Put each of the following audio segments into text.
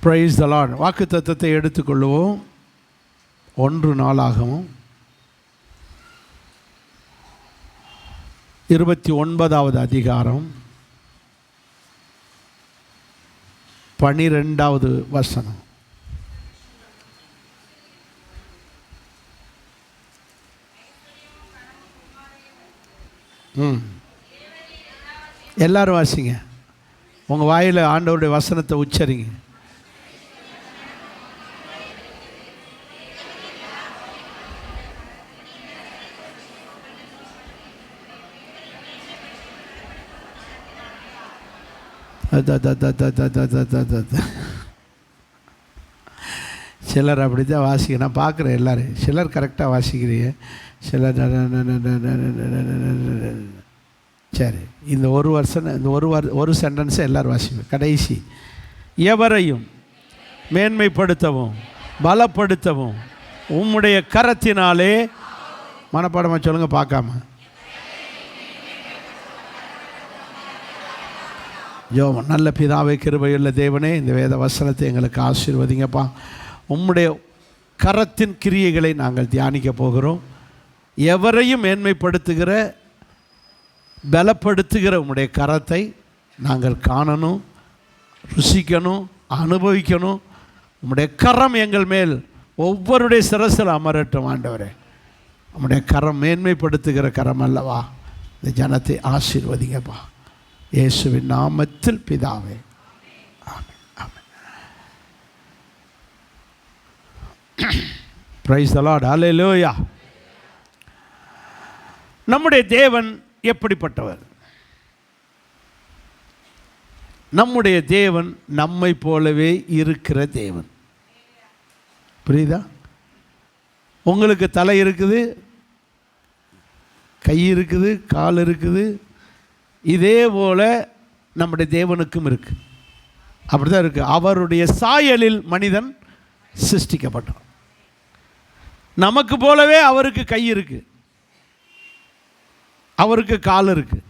Praise the Lord. வாக்குத்தத்தத்தை எடுத்துக்கொள்வோம். 1 நாளாகவும் 29வது அதிகாரம் 12வது வசனம். எல்லாரும் வாசிங்க. உங்கள் வாயில் ஆண்டவருடைய வசனத்தை உச்சரிங்க. சிலர் அப்படி தான் வாசிக்க நான் பார்க்குறேன். எல்லோரும் சிலர் கரெக்டாக வாசிக்கிறீங்க, சிலர் சரி. இந்த ஒரு சென்டென்ஸை எல்லோரும் வாசிப்பேன். கடைசி, எவரையும் மேன்மைப்படுத்தவும் பலப்படுத்தவும் உம்முடைய கரத்தினாலே, மனப்பாடமாக சொல்லுங்கள் பார்க்காம. ஜெபம். நல்ல பிதாவே, கிருபையுள்ள தேவனே, இந்த வேத வசனத்தை எங்களுக்கு ஆசீர்வதிங்கப்பா. உம்முடைய கரத்தின் கிரியைகளை நாங்கள் தியானிக்க போகிறோம். எவரையும் மேன்மைப்படுத்துகிற பலப்படுத்துகிற உம்முடைய கரத்தை நாங்கள் காணணும், ருசிக்கணும், அனுபவிக்கணும். உம்முடைய கரம் எங்கள் மேல் ஒவ்வொருடைய சிரசில் அமரட்டும் ஆண்டவரே. உம்முடைய கரம் மேன்மைப்படுத்துகிற கரம் அல்லவா. இந்த ஜனத்தை ஆசீர்வதிங்கப்பா, இயேசுவின் நாமத்தில் பிதாவே, ஆமென், ஆமென். பிரைஸ் தி லார்ட், ஹல்லேலூயா. நம்முடைய தேவன் எப்படிப்பட்டவர்? நம்முடைய தேவன் நம்மை போலவே இருக்கிற தேவன். புரியுதா? உங்களுக்கு தலை இருக்குது, கை இருக்குது, கால் இருக்குது. இதே போல் நம்முடைய தேவனுக்கும் இருக்குது. அப்படி தான் இருக்குது. அவருடைய சாயலில் மனிதன் சிருஷ்டிக்கப்பட்டான். நமக்கு போலவே அவருக்கு கை இருக்குது, அவருக்கு கால் இருக்குது.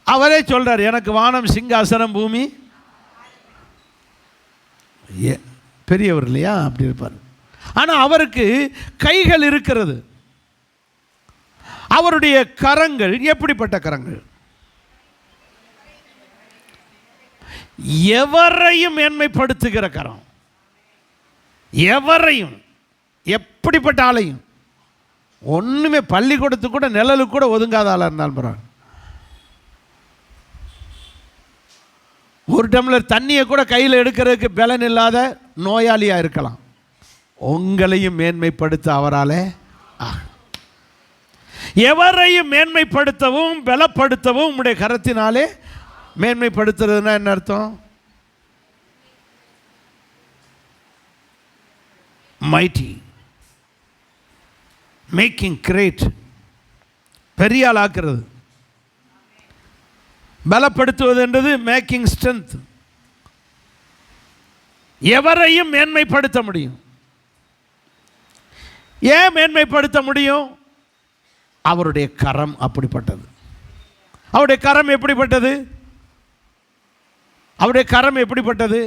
அவரே சொல்கிறார், எனக்கு வானம் சிங்காசனம், பூமி. பெரியவர் இல்லையா? அப்படி இருப்பார். ஆனால் அவருக்கு கைகள் இருக்கிறது. அவருடைய கரங்கள் எப்படிப்பட்ட கரங்கள்? எவரையும் மேன்மைப்படுத்துகிற கரம். எவரையும், எப்படிப்பட்ட ஆளையும். ஒன்றுமே பள்ளிக்கூடத்து கூட நிழலுக்கு கூட ஒதுங்காத ஆளாக இருந்தாலும் பரவாயில்ல. ஒரு டம்ளர் தண்ணியை கூட கையில் எடுக்கிறதுக்கு பலன் இல்லாத நோயாளியாக இருக்கலாம். உங்களையும் மேன்மைப்படுத்த அவராலே ஆகும். எவரையும் மேன்மைப்படுத்தவும் பலப்படுத்தவும் உம்முடைய கரத்தினாலே. மேன்மைப்படுத்துறதுன்னா என்ன அர்த்தம்? மைட்டி, மேக்கிங் கிரேட், பெரிய ஆள் ஆக்குறது. பலப்படுத்துவது என்றது மேக்கிங் ஸ்ட்ரென்த். எவரையும் மேன்மைப்படுத்த முடியும். ஏன் மேன்மைப்படுத்த முடியும்? அவருடைய கரம் அப்படிப்பட்டது. அவருடைய கரம் எப்படிப்பட்டது? அவருடைய கரம் எப்படிப்பட்டது?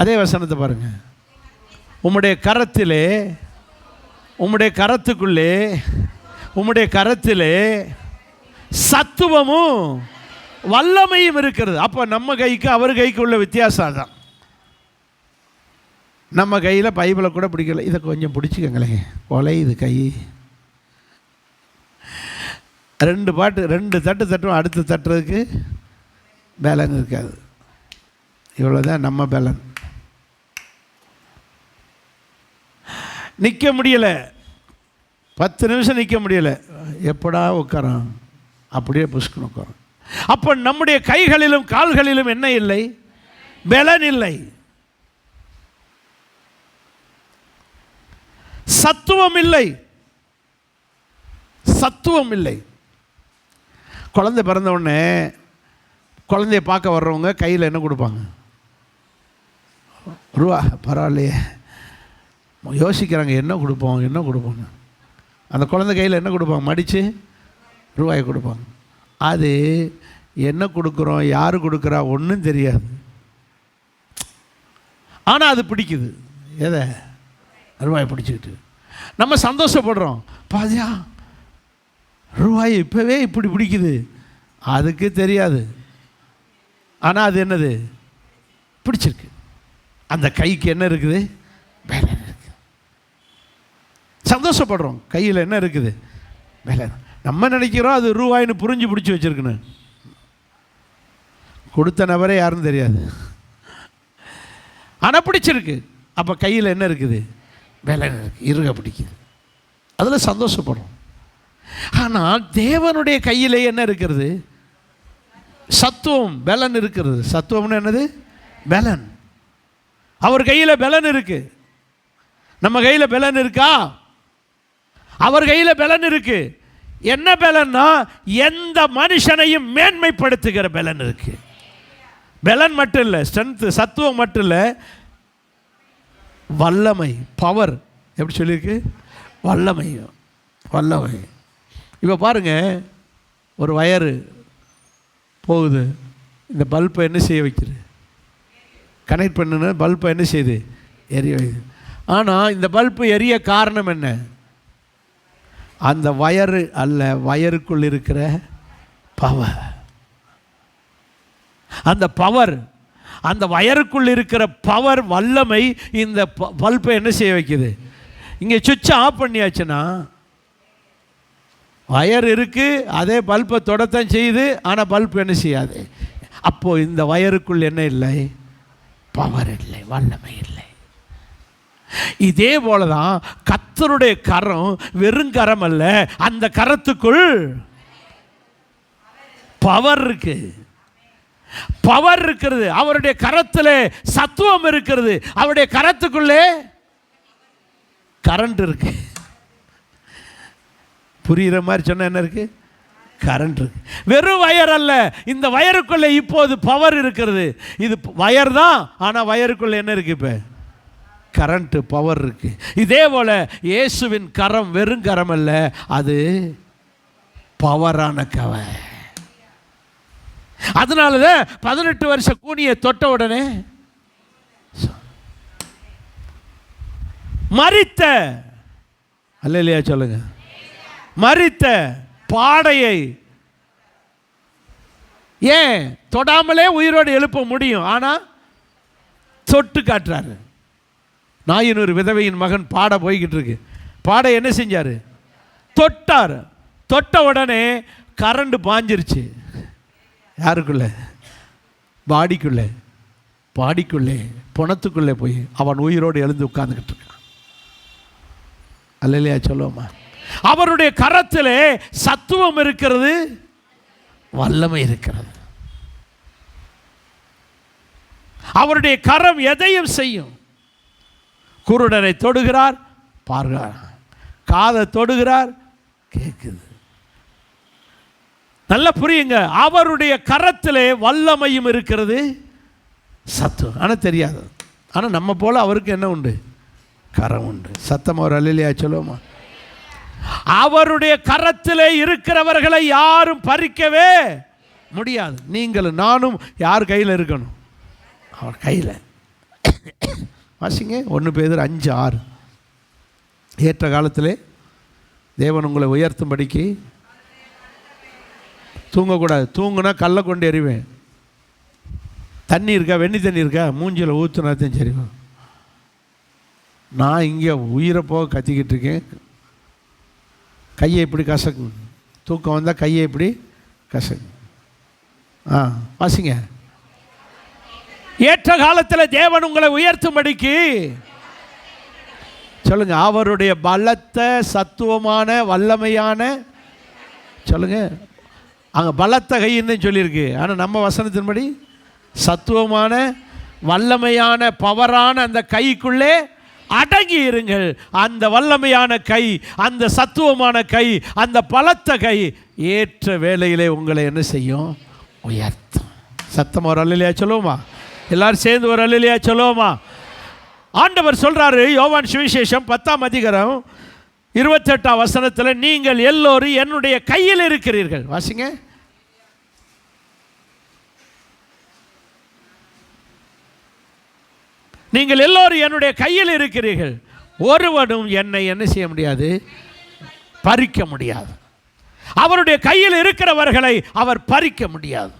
அதே வசனத்தை பாருங்க. உம்முடைய கரத்திலே, உம்முடைய கரத்துக்குள்ளே, உம்முடைய கரத்திலே சத்துவமும் வல்லமையும் இருக்கிறது. அப்போ நம்ம கைக்கு அவர் கைக்கு உள்ள வித்தியாசம் தான். நம்ம கையில் பைபிளை கூட பிடிக்கல. இதை கொஞ்சம் பிடிச்சிக்கங்களேன், கொலையுது கை. 2 தட்டு தட்டும், அடுத்து தட்டுறதுக்கு பேலன் இருக்காது. இவ்வளோதான் நம்ம பேலன். நிற்க முடியலை, 10 நிமிஷம் நிற்க முடியலை. எப்படா உட்காரோம், அப்படியே புஷ்கணும் உட்காரோம். அப்போ நம்முடைய கைகளிலும் கால்களிலும் என்ன இல்லை? பலன் இல்லை, சத்துவம் இல்லை, சத்துவம் இல்லை. குழந்தை பிறந்த உடனே குழந்தைய பார்க்க வர்றவங்க கையில் என்ன கொடுப்பாங்க? ரூபா. பரவாயில்லையே, யோசிக்கிறாங்க என்ன கொடுப்போம் என்ன கொடுப்போங்க. அந்த குழந்தை கையில் என்ன கொடுப்பாங்க? மடித்து ரூபாயை கொடுப்பாங்க. அது என்ன கொடுக்குறோம், யார் கொடுக்குறா ஒன்றும் தெரியாது. ஆனால் அது பிடிக்குது. எதை? ரூபாய் பிடிச்சிக்கிட்டு நம்ம சந்தோஷப்படுறோம். பாதியா ரூபாய் இப்போவே இப்படி பிடிக்குது, அதுக்கு தெரியாது. ஆனால் அது என்னது? பிடிச்சிருக்கு. அந்த கைக்கு என்ன இருக்குது? வேலை இருக்குது. சந்தோஷப்படுறோம். கையில் என்ன இருக்குது? வேலை. நம்ம நினைக்கிறோம் அது ரூபாய்னு புரிஞ்சு பிடிச்சி வச்சுருக்குன்னு. கொடுத்த நபரே யாருன்னு தெரியாது, ஆனால் பிடிச்சிருக்கு. அப்போ கையில் என்ன இருக்குது? வேலை இருக்குது, இருக பிடிக்குது, அதில் சந்தோஷப்படுறோம். ஆனால் தேவனுடைய கையில் என்ன இருக்கிறது? சத்துவம், பலன் இருக்கிறது. சத்துவம்னு என்னது? பலன். அவர் கையில் பலன் இருக்கு. நம்ம கையில் பலன் இருக்கா? அவர் கையில் பலன் இருக்கு. என்ன பலன்னா, எந்த மனுஷனையும் மேன்மைப்படுத்துகிற பலன் இருக்கு. பலன் மட்டும் இல்லை, ஸ்ட்ரென்த், சத்துவம் மட்டும் இல்லை, வல்லமை, பவர். எப்படி சொல்லியிருக்கு? வல்லமை, வல்லமை. இப்போ பாருங்க, ஒரு வயரு போகுது, இந்த பல்பை என்ன செய்ய வைக்குது? கனெக்ட் பண்ணுன்னு பல்பை என்ன செய்யுது? எரிய வைக்குது. ஆனால் இந்த பல்பு எரிய காரணம் என்ன? அந்த வயரு அல்ல, வயருக்குள் இருக்கிற பவர். அந்த பவர், அந்த வயருக்குள் இருக்கிற பவர், வல்லமை இந்த பல்பை என்ன செய்ய வைக்குது? இங்கே சுவிட்சை ஆஃப் பண்ணியாச்சுன்னா வயர் இருக்குது, அதே பல்பை தொடத்தான் செய்யுது, ஆனால் பல்ப் என்ன செய்யாது. அப்போது இந்த வயருக்குள் என்ன இல்லை? பவர் இல்லை, வல்லமை இல்லை. இதே போல தான் கர்த்தருடைய கரம் வெறும் கரம் அல்ல, அந்த கரத்துக்குள் பவர் இருக்கு. பவர் இருக்கிறது. அவருடைய கரத்தில் சத்துவம் இருக்கிறது. அவருடைய கரத்துக்குள்ளே கரண்ட் இருக்கு. புரிகிற மாதிரி சொன்ன என்ன இருக்கு? கரண்ட் இருக்கு. வெறும் வயர் அல்ல, இந்த வயருக்குள்ளே இப்போது பவர் இருக்கிறது. இது வயர் தான், ஆனால் வயருக்குள்ளே என்ன இருக்கு? இப்போ கரண்ட், பவர் இருக்கு. இதே போல இயேசுவின் கரம் வெறும் கரம் அல்ல, அது பவரான கவர். அதனாலதான் 18 வருஷ கூனியை தொட்ட உடனே மரித்த, அல்லேலூயா சொல்லுங்க, மரித்த பாடையை ஏன் தொடாமலே உயிரோடு எழுப்ப முடியும், ஆனால் தொட்டு காட்டுறாரு. நாயினூர் விதவையின் மகன் பாட போய்கிட்டு இருக்கு. பாடை என்ன செஞ்சார்? தொட்டார். தொட்ட உடனே கரண்ட் பாஞ்சிருச்சு. யாருக்குள்ளே? பாடிக்குள்ளே, பாடிக்குள்ளே, பணத்துக்குள்ளே போய் அவன் உயிரோடு எழுந்து உட்கார்ந்துக்கிட்டு இருக்கான். அல்லேலூயா சொல்லுவோமா? அவருடைய கரத்திலே சத்துவம் இருக்கிறது, வல்லமை இருக்கிறது. அவருடைய கரம் எதையும் செய்யும். குருடனை தொடுகிறார், பார்க்கிறார். காதை தொடுகிறார், கேட்குது. நல்லா புரியுங்க. அவருடைய கரத்திலே வல்லமையும் இருக்கிறது, சத்துவம். ஆனால் தெரியாது. ஆனால் நம்ம போல அவருக்கு என்ன உண்டு? கரம் உண்டு. சத்தம் ஒரு அல்லேலூயா சொல்லுவோமா? அவருடைய கரத்திலே இருக்கிறவர்களை யாரும் பறிக்கவே முடியாது. நீங்களும் நானும் யார் கையில் இருக்கணும்? அவர் கையில். வாசிங்க 1 பேதுரு 5:6. ஏற்ற காலத்திலே தேவன் உங்களை உயர்த்தும்படிக்கு. தூங்கக்கூடாது. தூங்குனா கல்லை கொண்டு எறிவேன். தண்ணி இருக்கா? வெண்ணி தண்ணி இருக்கா? மூஞ்சில் ஊற்றுனாத்தையும் சரி. நான் இங்கே உயிரை போக கத்திக்கிட்டு இருக்கேன். கையை இப்படி கசக்கு. தூக்கம் வந்தால் கையை இப்படி கசக்கு. வாசிங்க. ஏற்ற காலத்தில் தேவன் உங்களை உயர்த்தும்படிக்கு சொல்லுங்க. அவருடைய பலத்த சத்துவமான வல்லமையான, சொல்லுங்க, அங்கே பலத்த கைன்னு சொல்லியிருக்கு. ஆனால் நம்ம வசனத்தின்படி சத்துவமான வல்லமையான பவரான அந்த கைக்குள்ளே அடங்கி இருங்கள். அந்த வல்லமையான கை, அந்த சத்துவமான கை, அந்த பலத்த கை ஏற்ற வேளையிலே உங்களை என்ன செய்யும்? உயர்த்தும். சத்தம் ஒரு அல்லேலூயா சொல்லுவோமா? எல்லாரும் சேர்ந்து ஒரு அல்லேலூயா சொல்லுவோமா? ஆண்டவர் சொல்றாரு, யோவான் சுவிசேஷம் 10ஆம் அதிகாரம் 28ஆம் வசனத்தில், நீங்கள் எல்லோரும் என்னுடைய கையில் இருக்கிறீர்கள். வாசிங்க. நீங்கள் எல்லோரும் என்னுடைய கையில் இருக்கிறீர்கள், ஒருவனும் என்னை என்ன செய்ய முடியாது, பறிக்க முடியாது. அவருடைய கையில் இருக்கிறவர்களை அவர் பறிக்க முடியாது.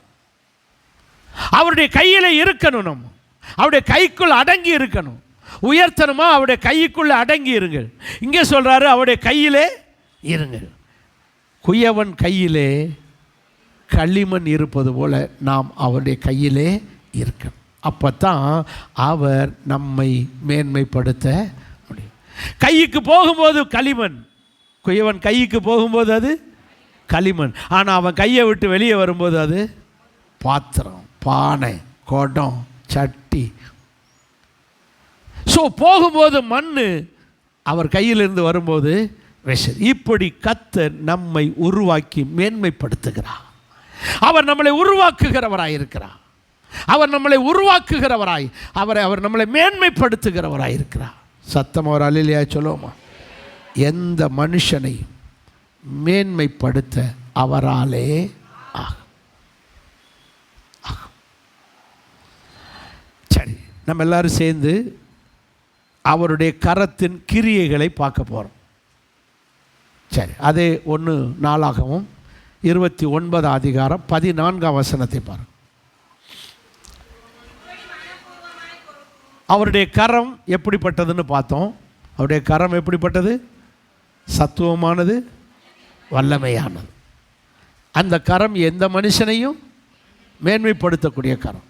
அவருடைய கையில் இருக்கணும், அவருடைய கைக்குள் அடங்கி இருக்கணும். உயர்த்தணுமா, அவருடைய கைக்குள்ள அடங்கி இருங்கள். இங்கே சொல்றாரு அவருடைய கையிலே இருங்கள். குயவன் கையிலே களிமண் இருப்பது போல நாம் அவருடைய கையிலே இருக்கணும். அப்பத்தான் அவர் நம்மை மேன்மைப்படுத்த முடியும். கைக்கு போகும்போது களிமண், குயவன் கைக்கு போகும்போது அது களிமண். ஆனால் அவன் கையை விட்டு வெளியே வரும்போது அது பாத்திரம், பானை, குடம், சட்டி. ஸோ போகும்போது மண், அவர் கையிலிருந்து வரும்போது விஷம். இப்படி கர்த்தர் நம்மை உருவாக்கி மேன்மைப்படுத்துகிறார். அவர் நம்மளை உருவாக்குகிறவராய் இருக்கிறார். அவர் நம்மளை உருவாக்குகிறவராய், அவர் நம்மளை மேன்மைப்படுத்துகிறவராய் இருக்கிறார். சத்தம் ஒரு அல்லேலூயா சொல்லுவோமா? எந்த மனுஷனையும் மேன்மைப்படுத்த அவராலே ஆகும். சரி, நம்ம எல்லாரும் சேர்ந்து அவருடைய கரத்தின் கிரியைகளை பார்க்க போகிறோம். சரி, அதே 1 நாளாகவும் 29 அதிகாரம் 14 வசனத்தை பாருங்கள். அவருடைய கரம் எப்படிப்பட்டதுன்னு பார்த்தோம். அவருடைய கரம் எப்படிப்பட்டது? சத்துவமானது, வல்லமையானது. அந்த கரம் எந்த மனுஷனையும் மேன்மைப்படுத்தக்கூடிய கரம்.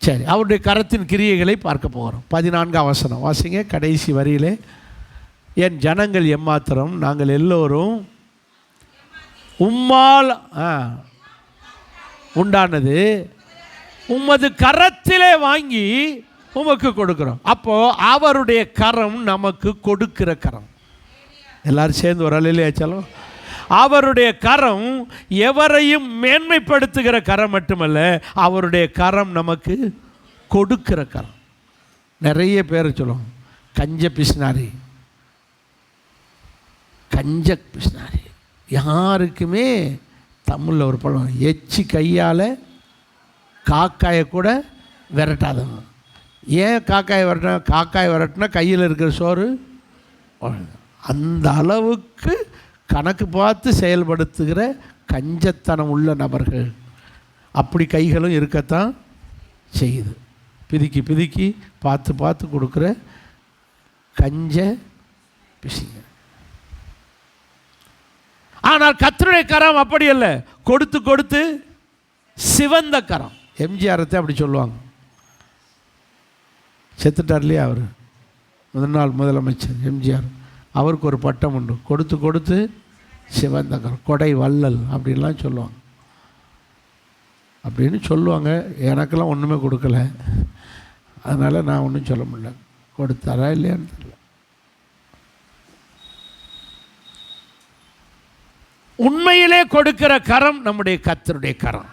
சரி, அவருடைய கரத்தின் கிரியைகளை பார்க்க போகிறோம். 14 வசனம் வாசிங்க, கடைசி வரியிலே. என் ஜனங்கள் எம்மாத்திரம், நாங்கள் எல்லோரும் உம்மால் உண்டானது, உமது கரத்திலே வாங்கி உமக்கு கொடுக்கிறோம். அப்போ அவருடைய கரம் நமக்கு கொடுக்கிற கரம். எல்லாரும் சேர்ந்து ஒரு அல்லேலூயா சொல்லுவோம். அவருடைய கரம் எவரையும் மேன்மைப்படுத்துகிற கரம் மட்டுமல்ல, அவருடைய கரம் நமக்கு கொடுக்கிற கரம். நிறைய பேர் சொல்லுவோம் கஞ்ச பிஸ்னாரி, கஞ்ச பிஸ்னாரி. யாருக்குமே தமிழில் ஒரு பழம், எச்சி கையால் காக்காயை கூட விரட்டாதவங்க. ஏன் காக்காயை விரட்டினா? காக்காயை விரட்டினா கையில் இருக்கிற சோறு. அந்த அளவுக்கு கணக்கு பார்த்து செயல்படுத்துகிற கஞ்சத்தனம் உள்ள நபர்கள். அப்படி கைகளும் இருக்கத்தான் செய்யுது. பிதுக்கி பிதுக்கி பார்த்து பார்த்து கொடுக்குற கஞ்ச பிசிங்க. ஆனால் கர்த்தருடைய கரம் அப்படி அல்ல, கொடுத்து கொடுத்து சிவந்த கரம். எம்ஜிஆரத்தை அப்படி சொல்லுவாங்க. செத்துட்டார் இல்லையா அவர், முதல் முதலமைச்சர் எம்ஜிஆர். அவருக்கு ஒரு பட்டம் உண்டு, கொடுத்து கொடுத்து சிவந்த கரம், கொடை வள்ளல் அப்படின்லாம் சொல்லுவாங்க. அப்படின்னு சொல்லுவாங்க. எனக்கெல்லாம் ஒன்றுமே கொடுக்கல, அதனால் நான் ஒன்றும் சொல்ல முடியல. கொடுத்தாரா இல்லையான்னு தெரியல. உண்மையிலே கொடுக்கிற கரம் நம்முடைய கர்த்தருடைய கரம்.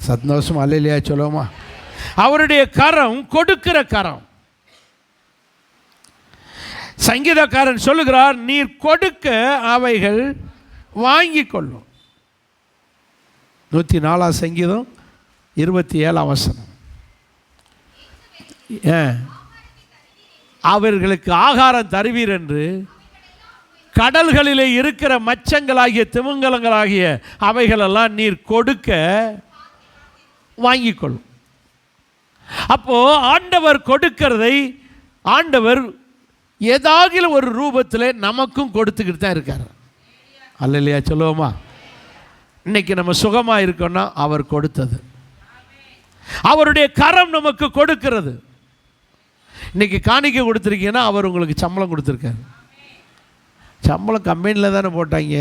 சந்தோஷம் அல்லேலூயா சொல்லுவோமா? அவருடைய கரம் கொடுக்கிற கரம். சங்கீதக்காரன் சொல்லுகிறார், நீர் கொடுக்க அவைகள் வாங்கி கொள்ளும். 104 சங்கீதம் 27 வசனம். அவர்களுக்கு ஆகாரம் தருவீர் என்று கடல்களிலே இருக்கிற மச்சங்களாகிய திமிங்கலங்களாகிய அவைகளெல்லாம் நீர் கொடுக்க வாங்கி கொள்ளும். அப்போ ஆண்டவர் கொடுக்கிறதை ஆண்டவர் ஏதாவது ஒரு ரூபத்தில் நமக்கும் கொடுத்துக்கிட்டு தான் இருக்கார். அல்லேலூயா சொல்லுவோமா? இன்னைக்கு நம்ம சுகமாக இருக்கோம்னா அவர் கொடுத்தது. அவருடைய கரம் நமக்கு கொடுக்கிறது. இன்னைக்கு காணிக்கை கொடுத்துருக்கீங்கன்னா அவர் உங்களுக்கு சம்பளம் கொடுத்துருக்காரு. சம்பளம் கம்பெனியில் தானே போட்டாங்க,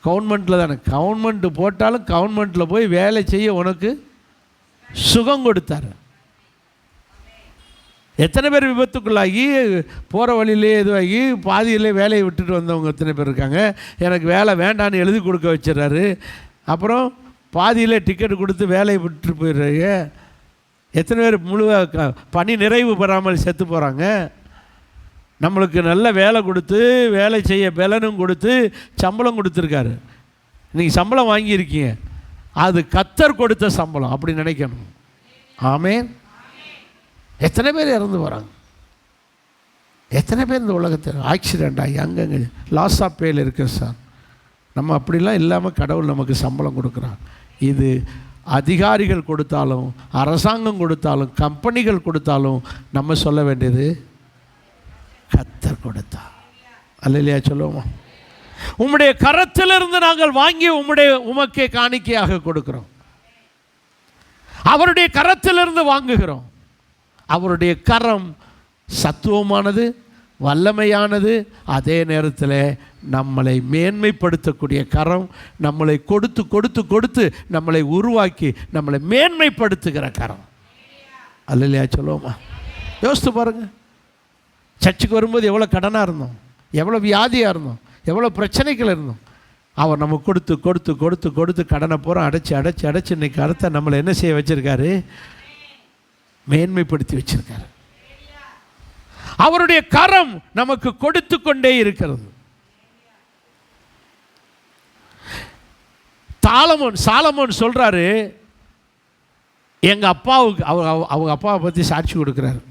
கவர்மெண்ட்டில் தானே. கவர்மெண்ட்டு போட்டாலும் கவர்மெண்ட்டில் போய் வேலை செய்ய உனக்கு சுகம் கொடுத்தாரு. எத்தனை பேர் விபத்துக்குள்ளாகி போகிற வழியிலே இதுவாகி பாதியிலே வேலையை விட்டுட்டு வந்தவங்க எத்தனை பேர் இருக்காங்க. எனக்கு வேலை வேண்டான்னு எழுதி கொடுக்க வச்சிடறாரு. அப்புறம் பாதியிலே டிக்கெட் கொடுத்து வேலையை விட்டுட்டு போயிடுறாங்க. எத்தனை பேர் முழுவாக பணி நிறைவு பெறாமல் செத்து போகிறாங்க. நம்மளுக்கு நல்ல வேலை கொடுத்து வேலை செய்ய பலனும் கொடுத்து சம்பளம் கொடுத்துருக்காரு. நீங்கள் சம்பளம் வாங்கியிருக்கீங்க, அது கர்த்தர் கொடுத்த சம்பளம் அப்படி நினைக்கணும். ஆமென். எத்தனை பேர் இறந்து போகிறாங்க, எத்தனை பேர் இந்த உலகத்தில் ஆக்சிடெண்ட் ஆகி அங்கங்கே லாஸ் ஆஃப் பேயில் இருக்குது சார். நம்ம அப்படிலாம் இல்லாமல் கடவுள் நமக்கு சம்பளம் கொடுக்குறான். இது அதிகாரிகள் கொடுத்தாலும், அரசாங்கம் கொடுத்தாலும், கம்பெனிகள் கொடுத்தாலும் நம்ம சொல்ல வேண்டியது கர்த்தர் கொடுத்தா. அல்லேலூயா சொல்லுவோமா? உம்முடைய கரத்திலிருந்து நாங்கள் வாங்கி உமக்கே காணிக்கையாக கொடுக்கிறோம். அவருடைய கரத்திலிருந்து வாங்குகிறோம். அவருடைய கரம் சத்துவமானது, வல்லமையானது, அதே நேரத்தில் நம்மளை மேன்மைப்படுத்தக்கூடிய கரம், நம்மளை கொடுத்து கொடுத்து கொடுத்து நம்மளை உருவாக்கி நம்மளை மேன்மைப்படுத்துகிற கரம். அல்லேலூயா சொல்லுவோமா? யோசித்து பாருங்கள், சர்ச்சுக்கு வரும்போது எவ்வளோ கடனாக இருந்தோம், எவ்வளோ வியாதியாக இருந்தோம், எவ்வளோ பிரச்சனைகள் இருந்தோம். அவர் நமக்கு கொடுத்து கொடுத்து கொடுத்து கொடுத்து கடனை பூரா அடைச்சி அடைச்சி அடைச்சி இன்றைக்கி அடுத்த நம்மளை என்ன செய்ய வச்சுருக்காரு? மேன்மைப்படுத்தி வச்சுருக்காரு. அவருடைய கரம் நமக்கு கொடுத்து கொண்டே இருக்கிறது. சாலமோன் சொல்கிறாரு, எங்கள் அப்பாவுக்கு அவங்க அப்பாவை பற்றி சாட்சி கொடுக்குறாரு.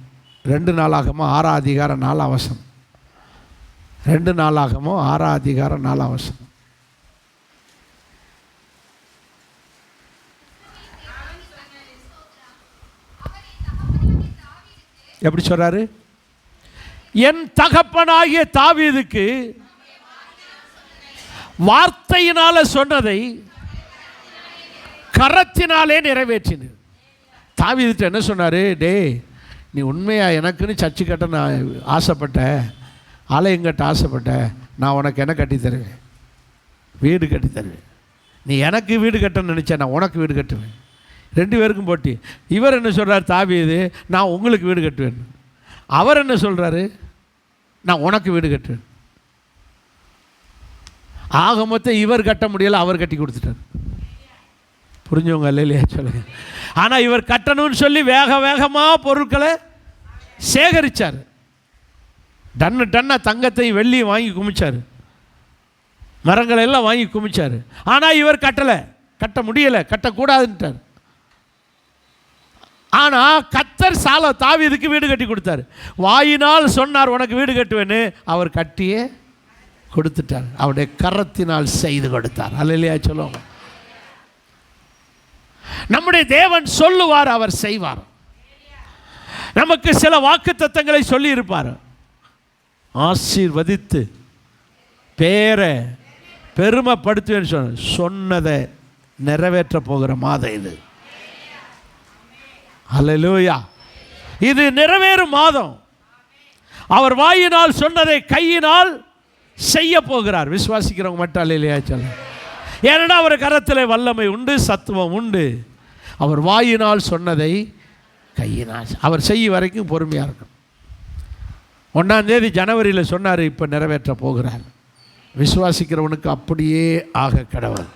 2 நாளாகமோ 6ஆம் அதிகாரம் 4ஆம் வசனம். 2 நாளாகமோ 6ஆம் அதிகாரம் 4ஆம் வசனம். எப்படி சொல்றாரு? என் தகப்பனாகிய தாவீதுக்கு வார்த்தையினால சொன்னதை கரத்தினாலே நிறைவேற்றினது. தாவீதுட்ட என்ன சொன்னாரு? டே, நீ உண்மையா எனக்குன்னு சர்ச்சு கட்ட நான் ஆசைப்பட்ட, ஆலயம் கட்ட ஆசைப்பட்ட, நான் உனக்கு என்ன கட்டி தருவேன்? வீடு கட்டி தருவேன். நீ எனக்கு வீடு கட்டணும்னு நினச்சேன், நான் உனக்கு வீடு கட்டுவேன். 2 பேருக்கும் போட்டி. இவர் என்ன சொல்கிறார்? தாவீது, நான் உங்களுக்கு வீடு கட்டுவேன். அவர் என்ன சொல்கிறாரு? நான் உனக்கு வீடு கட்டுவேன். ஆக மொத்தம் இவர் கட்ட முடியலை, அவர் கட்டி கொடுத்துட்டார். புரிஞ்சவங்க இல்லையா சொல்லுங்க. ஆனால் இவர் கட்டணும்னு சொல்லி வேக வேகமாக பொருட்களை சேகரித்தார். டன்னா தங்கத்தையும் வெள்ளியும் வாங்கி குமிச்சார், மரங்களை எல்லாம் வாங்கி குமிச்சார். ஆனால் இவர் கட்டலை, கட்ட முடியலை, கட்டக்கூடாதுன்ட்டார். ஆனால் கர்த்தர் தாவீதுக்கு வீடு கட்டி கொடுத்தார். வாயினால் சொன்னார் உனக்கு வீடு கட்டுவேன்னு, அவர் கட்டியே கொடுத்துட்டார். அவருடைய கரத்தினால் செய்து கொடுத்தார். அல்லேலூயா சொல்லுவோம். நம்முடைய தேவன் சொல்லுவார், அவர் செய்வார். நமக்கு சில வாக்குத்தத்தங்களை சொல்லி இருப்பார். ஆசீர்வதித்து பேரை பெருமைப்படுத்துவேன்னு சொன்னதை நிறைவேற்ற போகிற மாதம் இது. அல்லேலூயா. இது நிறைவேறும் மாதம். அவர் வாயினால் சொன்னதை கையினால் செய்ய போகிறார். விசுவாசிக்கிறவங்க மட்டும் அல்லேலூயா சொல்ல. ஏன்னா அவர் கரத்தில் வல்லமை உண்டு, சத்துவம் உண்டு. அவர் வாயினால் சொன்னதை கையினால் அவர் செய்ய வரைக்கும் பொறுமையாக இருக்கும். 1ஆம் தேதி ஜனவரியில் சொன்னார், இப்போ நிறைவேற்ற போகிறார். விசுவாசிக்கிறவனுக்கு அப்படியே ஆக கடவுள்.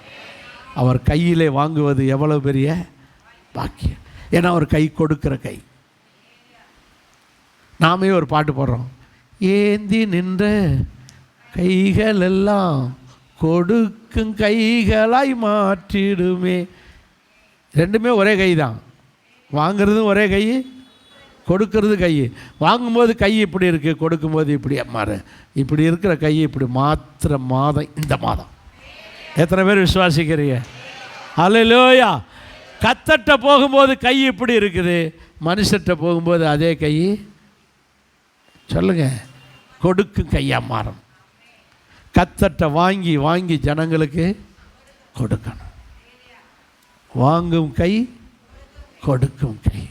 அவர் கையிலே வாங்குவது எவ்வளவு பெரிய பாக்கியம். ஏன்னா அவர் கை கொடுக்கிற கை. நாமே ஒரு பாட்டு போடுறோம், ஏந்தி நின்ற கைகள் எல்லாம் கொடுக்கும் கைகளாய் மாற்றிடுமே. 2மே ஒரே கை தான். வாங்கிறதும் ஒரே கை, கொடுக்கறது கை. வாங்கும்போது கை இப்படி இருக்குது, கொடுக்கும்போது இப்படி மாறு. இப்படி இருக்கிற கை இப்படி மாத்திர மாதம் இந்த மாதம். எத்தனை பேர் விசுவாசிக்கிறீங்க? அல்லேலூயா. கத்தட்ட போகும்போது கை இப்படி இருக்குது, மனுஷட்ட போகும்போது அதே கை சொல்லுங்க கொடுக்கும் கையாக மாறும். கத்தட்ட வாங்கி வாங்கி ஜனங்களுக்கு கொடுக்கணும். வாங்கும் கை, கொடுக்கும் கை.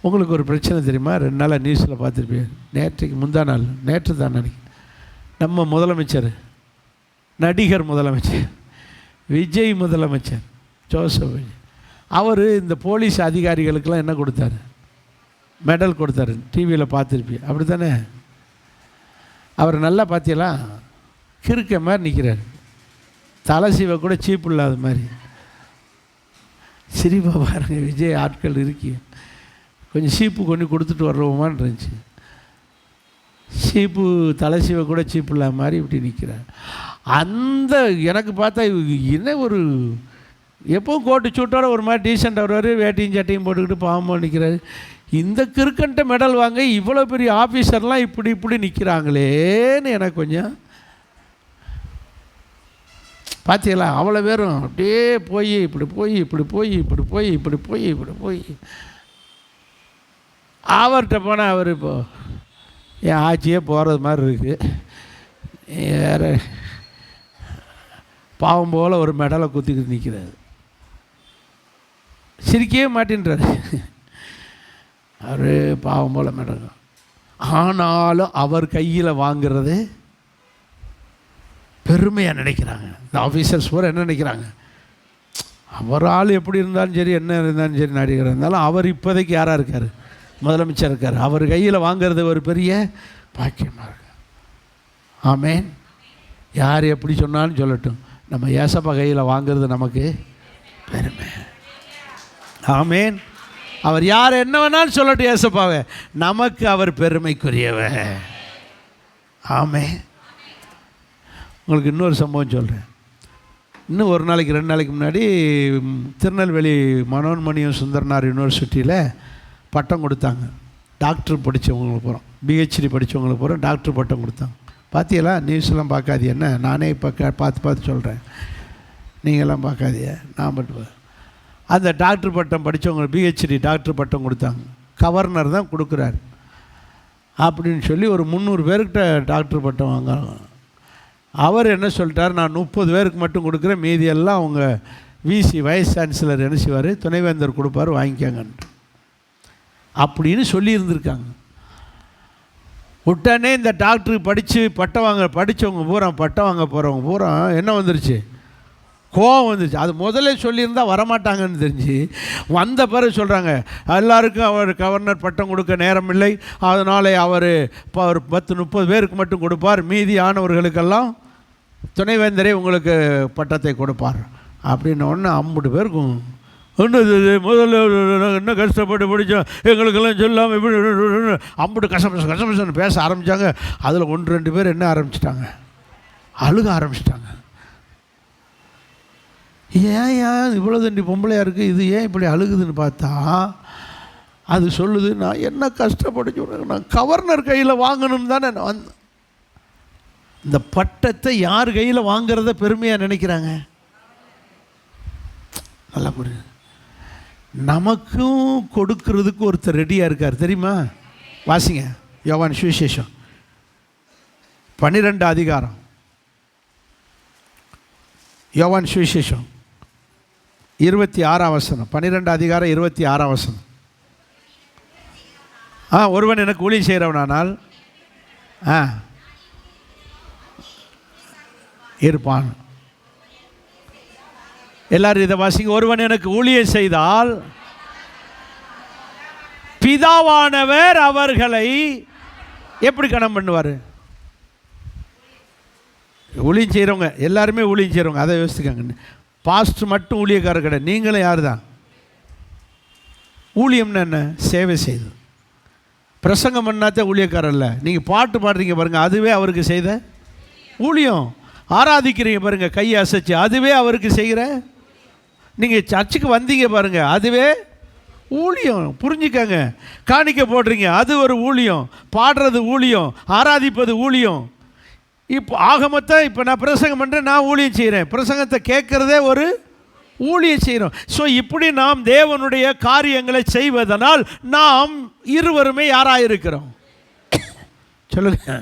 உங்களுக்கு ஒரு பிரச்சனை தெரியுமா? 2 நாளாக நியூஸில் பார்த்துருப்பீங்க. நேற்று தான் நினைக்கிறேன். நம்ம முதலமைச்சர், நடிகர் முதலமைச்சர் விஜய் முதலமைச்சர் ஜோசப் விஜய், அவர் இந்த போலீஸ் அதிகாரிகளுக்கெல்லாம் என்ன கொடுத்தாரு? மெடல் கொடுத்தாரு. டிவியில் பார்த்துருப்பீங்க, அப்படி தானே? அவர் நல்லா பார்த்தீங்களா? கிறுக்க மாதிரி நிற்கிறார், தலை சீவை கூட சீப்பு இல்லாத மாதிரி. சிரிப்பா பாருங்க, விஜய் ஆட்கள் இருக்கி கொஞ்சம் சீப்பு கொண்டு கொடுத்துட்டு வர்றோமான்னு இருந்துச்சு. சீப்பு தலை சீவை கூட சீப்பு இல்லாத மாதிரி இப்படி நிற்கிறார். அந்த எனக்கு பார்த்தா என்ன ஒரு எப்பவும் கோட்டு சூட்டோட ஒரு மாதிரி டீசெண்டாக வருவார், வேட்டியும் சட்டையும் போட்டுக்கிட்டு பாவமாக நிற்கிறாரு. இந்த கிறுக்கன்ட்ட மெடல் வாங்க இவ்வளோ பெரிய ஆஃபீஸர்லாம் இப்படி இப்படி நிற்கிறாங்களேன்னு எனக்கு கொஞ்சம் பார்த்தீங்களா? அவ்வளோ பேரும் அப்படியே போய் இப்படி போய் இப்படி போய் இப்படி போய் இப்படி போய் இப்படி போய் அவர்கிட்ட போனால் அவர் இப்போ என் ஆட்சியே போகிறது மாதிரி இருக்குது, வேறு பாவம் போல் ஒரு மெடலை குத்திக்கிட்டு நிற்கிறாரு. சிரிக்கவே மாட்டேன்றாரு. அவர் பாவம் போல் மெடல். ஆனாலும் அவர் கையில் வாங்கிறது பெருமையாக நினைக்கிறாங்க. இந்த ஆஃபீஸர்ஸ் பூரா என்ன நினைக்கிறாங்க, அவர் ஆள் எப்படி இருந்தாலும் சரி, என்ன இருந்தாலும் சரி, நடிகர் இருந்தாலும் அவர் இப்போதைக்கு யாராக இருக்கார், முதலமைச்சர் இருக்கார். அவர் கையில் வாங்கிறது ஒரு பெரிய பாக்கியமாக இருக்கு. ஆமேன். யார் எப்படி சொன்னாலும் சொல்லட்டும், நம்ம ஏசப்பா கையில் வாங்கிறது நமக்கு பெருமை. ஆமேன். அவர் யார் என்ன வேணாலும் சொல்லட்டும், ஏசப்பாவை, நமக்கு அவர் பெருமைக்குரியவர். ஆமேன். உங்களுக்கு இன்னொரு சம்பவம் சொல்கிறேன். இன்னும் ஒரு நாளைக்கு 2 நாளைக்கு முன்னாடி திருநெல்வேலி மனோன்மணியம் சுந்தரனார் யூனிவர்சிட்டியில் பட்டம் கொடுத்தாங்க. டாக்டர் படித்தவங்களுக்கு போகிறோம், பிஹெச்டி படித்தவங்களுக்கு போகிறோம், டாக்டர் பட்டம் கொடுத்தாங்க. பார்த்தீங்களா? நியூஸ்லாம் பார்க்காதீங்க, என்ன நானே இப்போ பார்த்து சொல்கிறேன், நீங்கள்லாம் பார்க்காதீங்க, நான் மட்டும். அந்த டாக்டர் பட்டம் படித்தவங்க பிஹெச்டி டாக்டர் பட்டம் கொடுத்தாங்க. கவர்னர் தான் கொடுக்குறாரு அப்படின்னு சொல்லி ஒரு 300 பேர்கிட்ட டாக்டர் பட்டம் வாங்குறாங்க. அவர் என்ன சொல்லிட்டார், நான் 30 பேருக்கு மட்டும் கொடுக்குறேன், மீதியெல்லாம் அவங்க விசி வைஸ் சான்சலர் என்ன செய்வார், துணைவேந்தர் கொடுப்பார், வாங்கிக்காங்கன்ட்டு அப்படின்னு சொல்லியிருந்திருக்காங்க. உடனே இந்த டாக்டருக்கு படித்தவங்க பூரா பட்டம் வாங்க போகிறவங்க பூரா என்ன வந்துருச்சு, கோவம் வந்துருச்சு. அது முதல்ல சொல்லியிருந்தால் வரமாட்டாங்கன்னு தெரிஞ்சு வந்த பிறகு சொல்கிறாங்க, எல்லாருக்கும் அவர் கவர்னர் பட்டம் கொடுக்க நேரம் இல்லை, அதனால் அவர் இப்போ ஒரு 10-30 பேருக்கு மட்டும் கொடுப்பார், மீதி ஆனவர்களுக்கெல்லாம் துணைவேந்தரே உங்களுக்கு பட்டத்தை கொடுப்பார் அப்படின்னு. ஒன்று 50 பேருக்கும் என்னது முதல்ல என்ன கஷ்டப்பட்டு பிடிச்சோம், எங்களுக்கெல்லாம் சொல்லாமல் இப்படி 50 கசமசன்னு பேச ஆரம்பித்தாங்க. அதில் 1-2 பேர் என்ன ஆரம்பிச்சிட்டாங்க, அழுக ஆரம்பிச்சிட்டாங்க. ஏன் இவ்வளோ தண்டி பொம்பளையாக இருக்குது, இது ஏன் இப்படி அழுகுதுன்னு பார்த்தா அது சொல்லுது, நான் என்ன கஷ்டப்பட்டு சொல்கிறேன், நான் கவர்னர் கையில் வாங்கணும்னு தானே நான் வந்தேன். இந்த பட்டத்தை யார் கையில் வாங்கிறத பெருமையாக நினைக்கிறாங்க. நல்லா புரியுது. நமக்கும் கொடுக்கறதுக்கு ஒருத்தர் ரெடியாக இருக்கார், தெரியுமா? வாசிங்க யோவான் சுவிசேஷம் 12 அதிகாரம். யோவான் சுவிசேஷம் 26 வசனம். 12 அதிகாரம் 26 வசனம். ஒருவன் எனக்கு ஊழியம் செய்கிறவனானால் இருப்பான். எல்லாரும் இதை வாசிங்க. ஒருவன் எனக்கு ஊழியம் செய்தால் பிதாவானவர் அவர்களை எப்படி கணம் பண்ணுவார்? ஊழியம் செய்கிறவங்க எல்லாருமே ஊழியம் செய்கிறவங்க, அதை யோசிச்சுக்காங்க. பாஸ்டர் மட்டும் ஊழியக்காரர் கிடையாது, நீங்களும் யார் தான்? ஊழியம்னு என்ன? சேவை செய்து. பிரசங்கம் பண்ணாதான் ஊழியக்காரர் இல்லை. நீங்கள் பாட்டு பாடுறீங்க பாருங்கள், அதுவே அவருக்கு செய்த ஊழியம். ஆராதிக்கிறீங்க பாருங்கள், கையை அசைச்சு, அதுவே அவருக்கு செய்கிற. நீங்கள் சர்ச்சுக்கு வந்தீங்க பாருங்கள், அதுவே ஊழியம். புரிஞ்சுக்கங்க. காணிக்க போடுறீங்க, அது ஒரு ஊழியம். பாடுறது ஊழியம், ஆராதிப்பது ஊழியம். இப்போ ஆகமொத்தம் இப்போ நான் பிரசங்கம் பண்ணுறேன், நான் ஊழியம் செய்கிறேன். பிரசங்கத்தை கேட்குறதே ஒரு ஊழியம் செய்கிறோம். ஸோ இப்படி நாம் தேவனுடைய காரியங்களை செய்வதனால் நாம் இருவருமே யாராக இருக்கிறோம் சொல்லுங்க.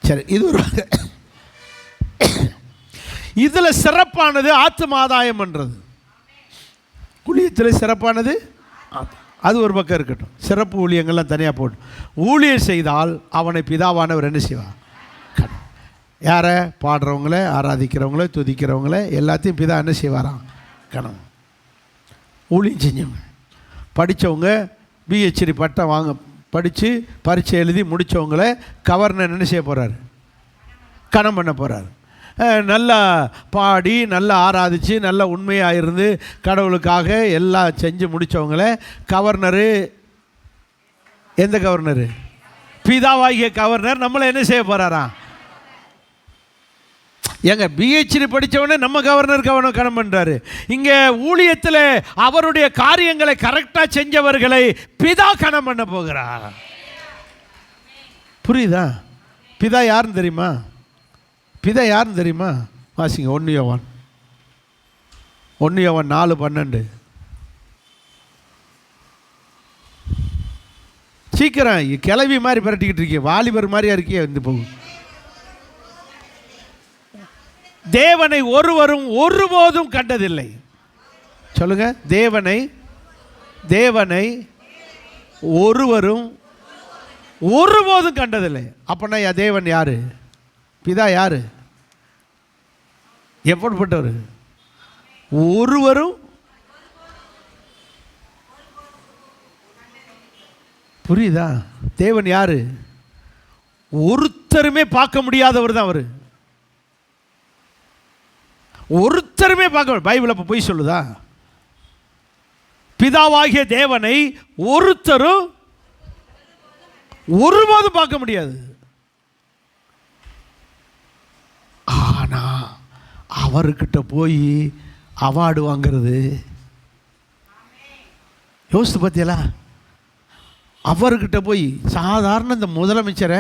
சரி, இது ஒரு இதில் சிறப்பானது ஆத்தும ஆதாயம் பண்ணுறது. ஊழியத்தில் சிறப்பானது அது ஒரு பக்கம் இருக்கட்டும், சிறப்பு ஊழியங்கள்லாம் தனியாக போட்டு ஊழியம் செய்தால் அவனை பிதாவானவர் என்ன செய்வார்? யாரை? பாடுறவங்கள, ஆராதிக்கிறவங்கள, துதிக்கிறவங்கள எல்லாத்தையும் பிதா என்ன செய்வாராம்? கணம். ஊழியம் செஞ்சவங்க, படித்தவங்க, பிஹெச்டி பட்டம் படித்து பரீட்சை எழுதி முடித்தவங்கள கவர்னர் என்ன செய்ய போகிறார்? கணம் பண்ண போகிறார். நல்லா பாடி, நல்லா ஆராதித்து, நல்லா உண்மையாக இருந்து கடவுளுக்காக எல்லாம் செஞ்சு முடித்தவங்கள கவர்னரு. எந்த கவர்னரு? பிதாவாகிய கவர்னர் நம்மளை என்ன செய்ய போகிறாராம்? எங்க பிஹெச்டி படித்தவனே நம்ம கவர்னர் கனம் பண்ணுறாரு. இங்கே ஊழியத்தில் அவருடைய காரியங்களை கரெக்டாக செஞ்சவர்களை பிதா கனம் பண்ண போகிறார். புரியுதா? பிதா யாருன்னு தெரியுமா? பிதா யாருன்னு தெரியுமா? வாசிங்க 1 யோவான் 4:12. சீக்கிரம், கிளவி மாதிரி பரட்டிக்கிட்டு இருக்கீங்க, வாலிபர் மாதிரியா இருக்கிய வந்து போகும். தேவனை ஒருவரும் ஒருபோதும் கண்டதில்லை. சொல்லுங்க, தேவனை ஒருவரும் ஒருபோதும் கண்டதில்லை. அப்பனா தேவன் யாரு? பிதா யாரு? எப்படிப்பட்டவர்? ஒருவரும். புரியுதா? தேவன் யாரு? ஒருத்தருமே பார்க்க முடியாதவர் தான் அவரு. ஒருத்தருமே பார்க்க. பைபிள் அப்ப போய் சொல்லுதா? பிதாவாகிய தேவனை ஒருத்தரும் ஒருபோதும் பார்க்க முடியாது. ஆனா அவர்கிட்ட போய் அவார்டு வாங்கிறது யோசித்து பார்த்தியலா? அவர்கிட்ட போய் சாதாரண இந்த முதலமைச்சரை,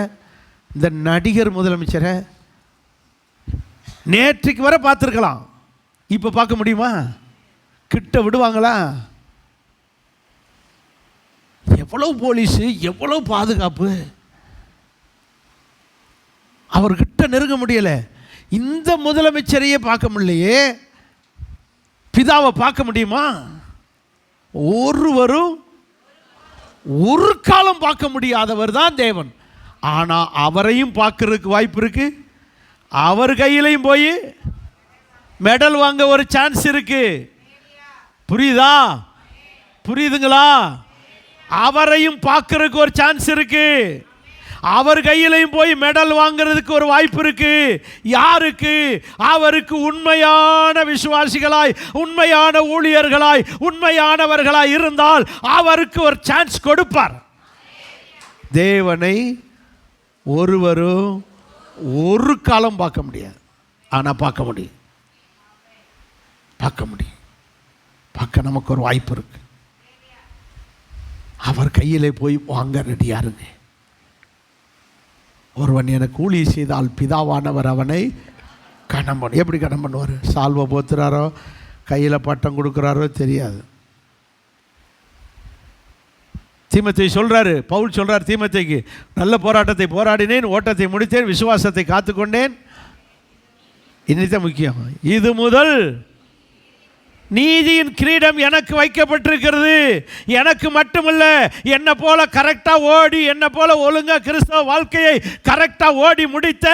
இந்த நடிகர் முதலமைச்சரை நேற்றுக்கு வரை பார்த்துருக்கலாம், இப்போ பார்க்க முடியுமா? கிட்ட விடுவாங்களா? எவ்வளவு போலீஸு, எவ்வளவு பாதுகாப்பு, அவர்கிட்ட நெருங்க முடியலை. இந்த முதலமைச்சரையே பார்க்க முடியலையே, பிதாவை பார்க்க முடியுமா? ஒருவரும் ஒரு காலம் பார்க்க முடியாதவர் தான் தேவன். ஆனால் அவரையும் பார்க்கறதுக்கு வாய்ப்பு இருக்கு. அவர் கையிலையும் போய் மெடல் வாங்க ஒரு சான்ஸ் இருக்கு. புரியுதா? புரியுதுங்களா? அவரையும் பார்க்கறதுக்கு ஒரு சான்ஸ் இருக்கு. அவர் கையிலையும் போய் மெடல் வாங்கிறதுக்கு ஒரு வாய்ப்பு இருக்கு. யாருக்கு? அவருக்கு உண்மையான விசுவாசிகளாய், உண்மையான ஊழியர்களாய், உண்மையானவர்களாய் இருந்தால் அவருக்கு ஒரு சான்ஸ் கொடுப்பார். தேவனை ஒருவரும் ஒரு காலம் பார்க்க முடியாது. ஆனால் பார்க்க முடியும். பார்க்க நமக்கு ஒரு வாய்ப்பு இருக்கு. அவர் கையிலே போய் வாங்க ரெடியா இருங்க. ஒருவன் எனக்கு ஊழிய செய்தால் பிதாவானவர் அவனை கனம் பண்ணு. எப்படி கனம் பண்ணுவார்? சால்வை போத்துறாரோ, கையில் பட்டம் கொடுக்குறாரோ தெரியாது. தீமோத்தேயு சொல்றாரு, பவுல் சொல்றார் தீமோத்தேயுக்கு, நல்ல போராட்டத்தை போராடினேன், ஓட்டத்தை முடித்தேன், விசுவாசத்தை காத்துக்கொண்டேன். இன்னைதான் முக்கியம். இது முதல் நீதியின் கிரீடம் எனக்கு வைக்கப்பட்டிருக்கிறது. எனக்கு மட்டுமல்ல, என்னை போல கரெக்டா ஓடி, என்னை போல ஒழுங்கா கிறிஸ்தவ வாழ்க்கையை கரெக்டா ஓடி முடித்த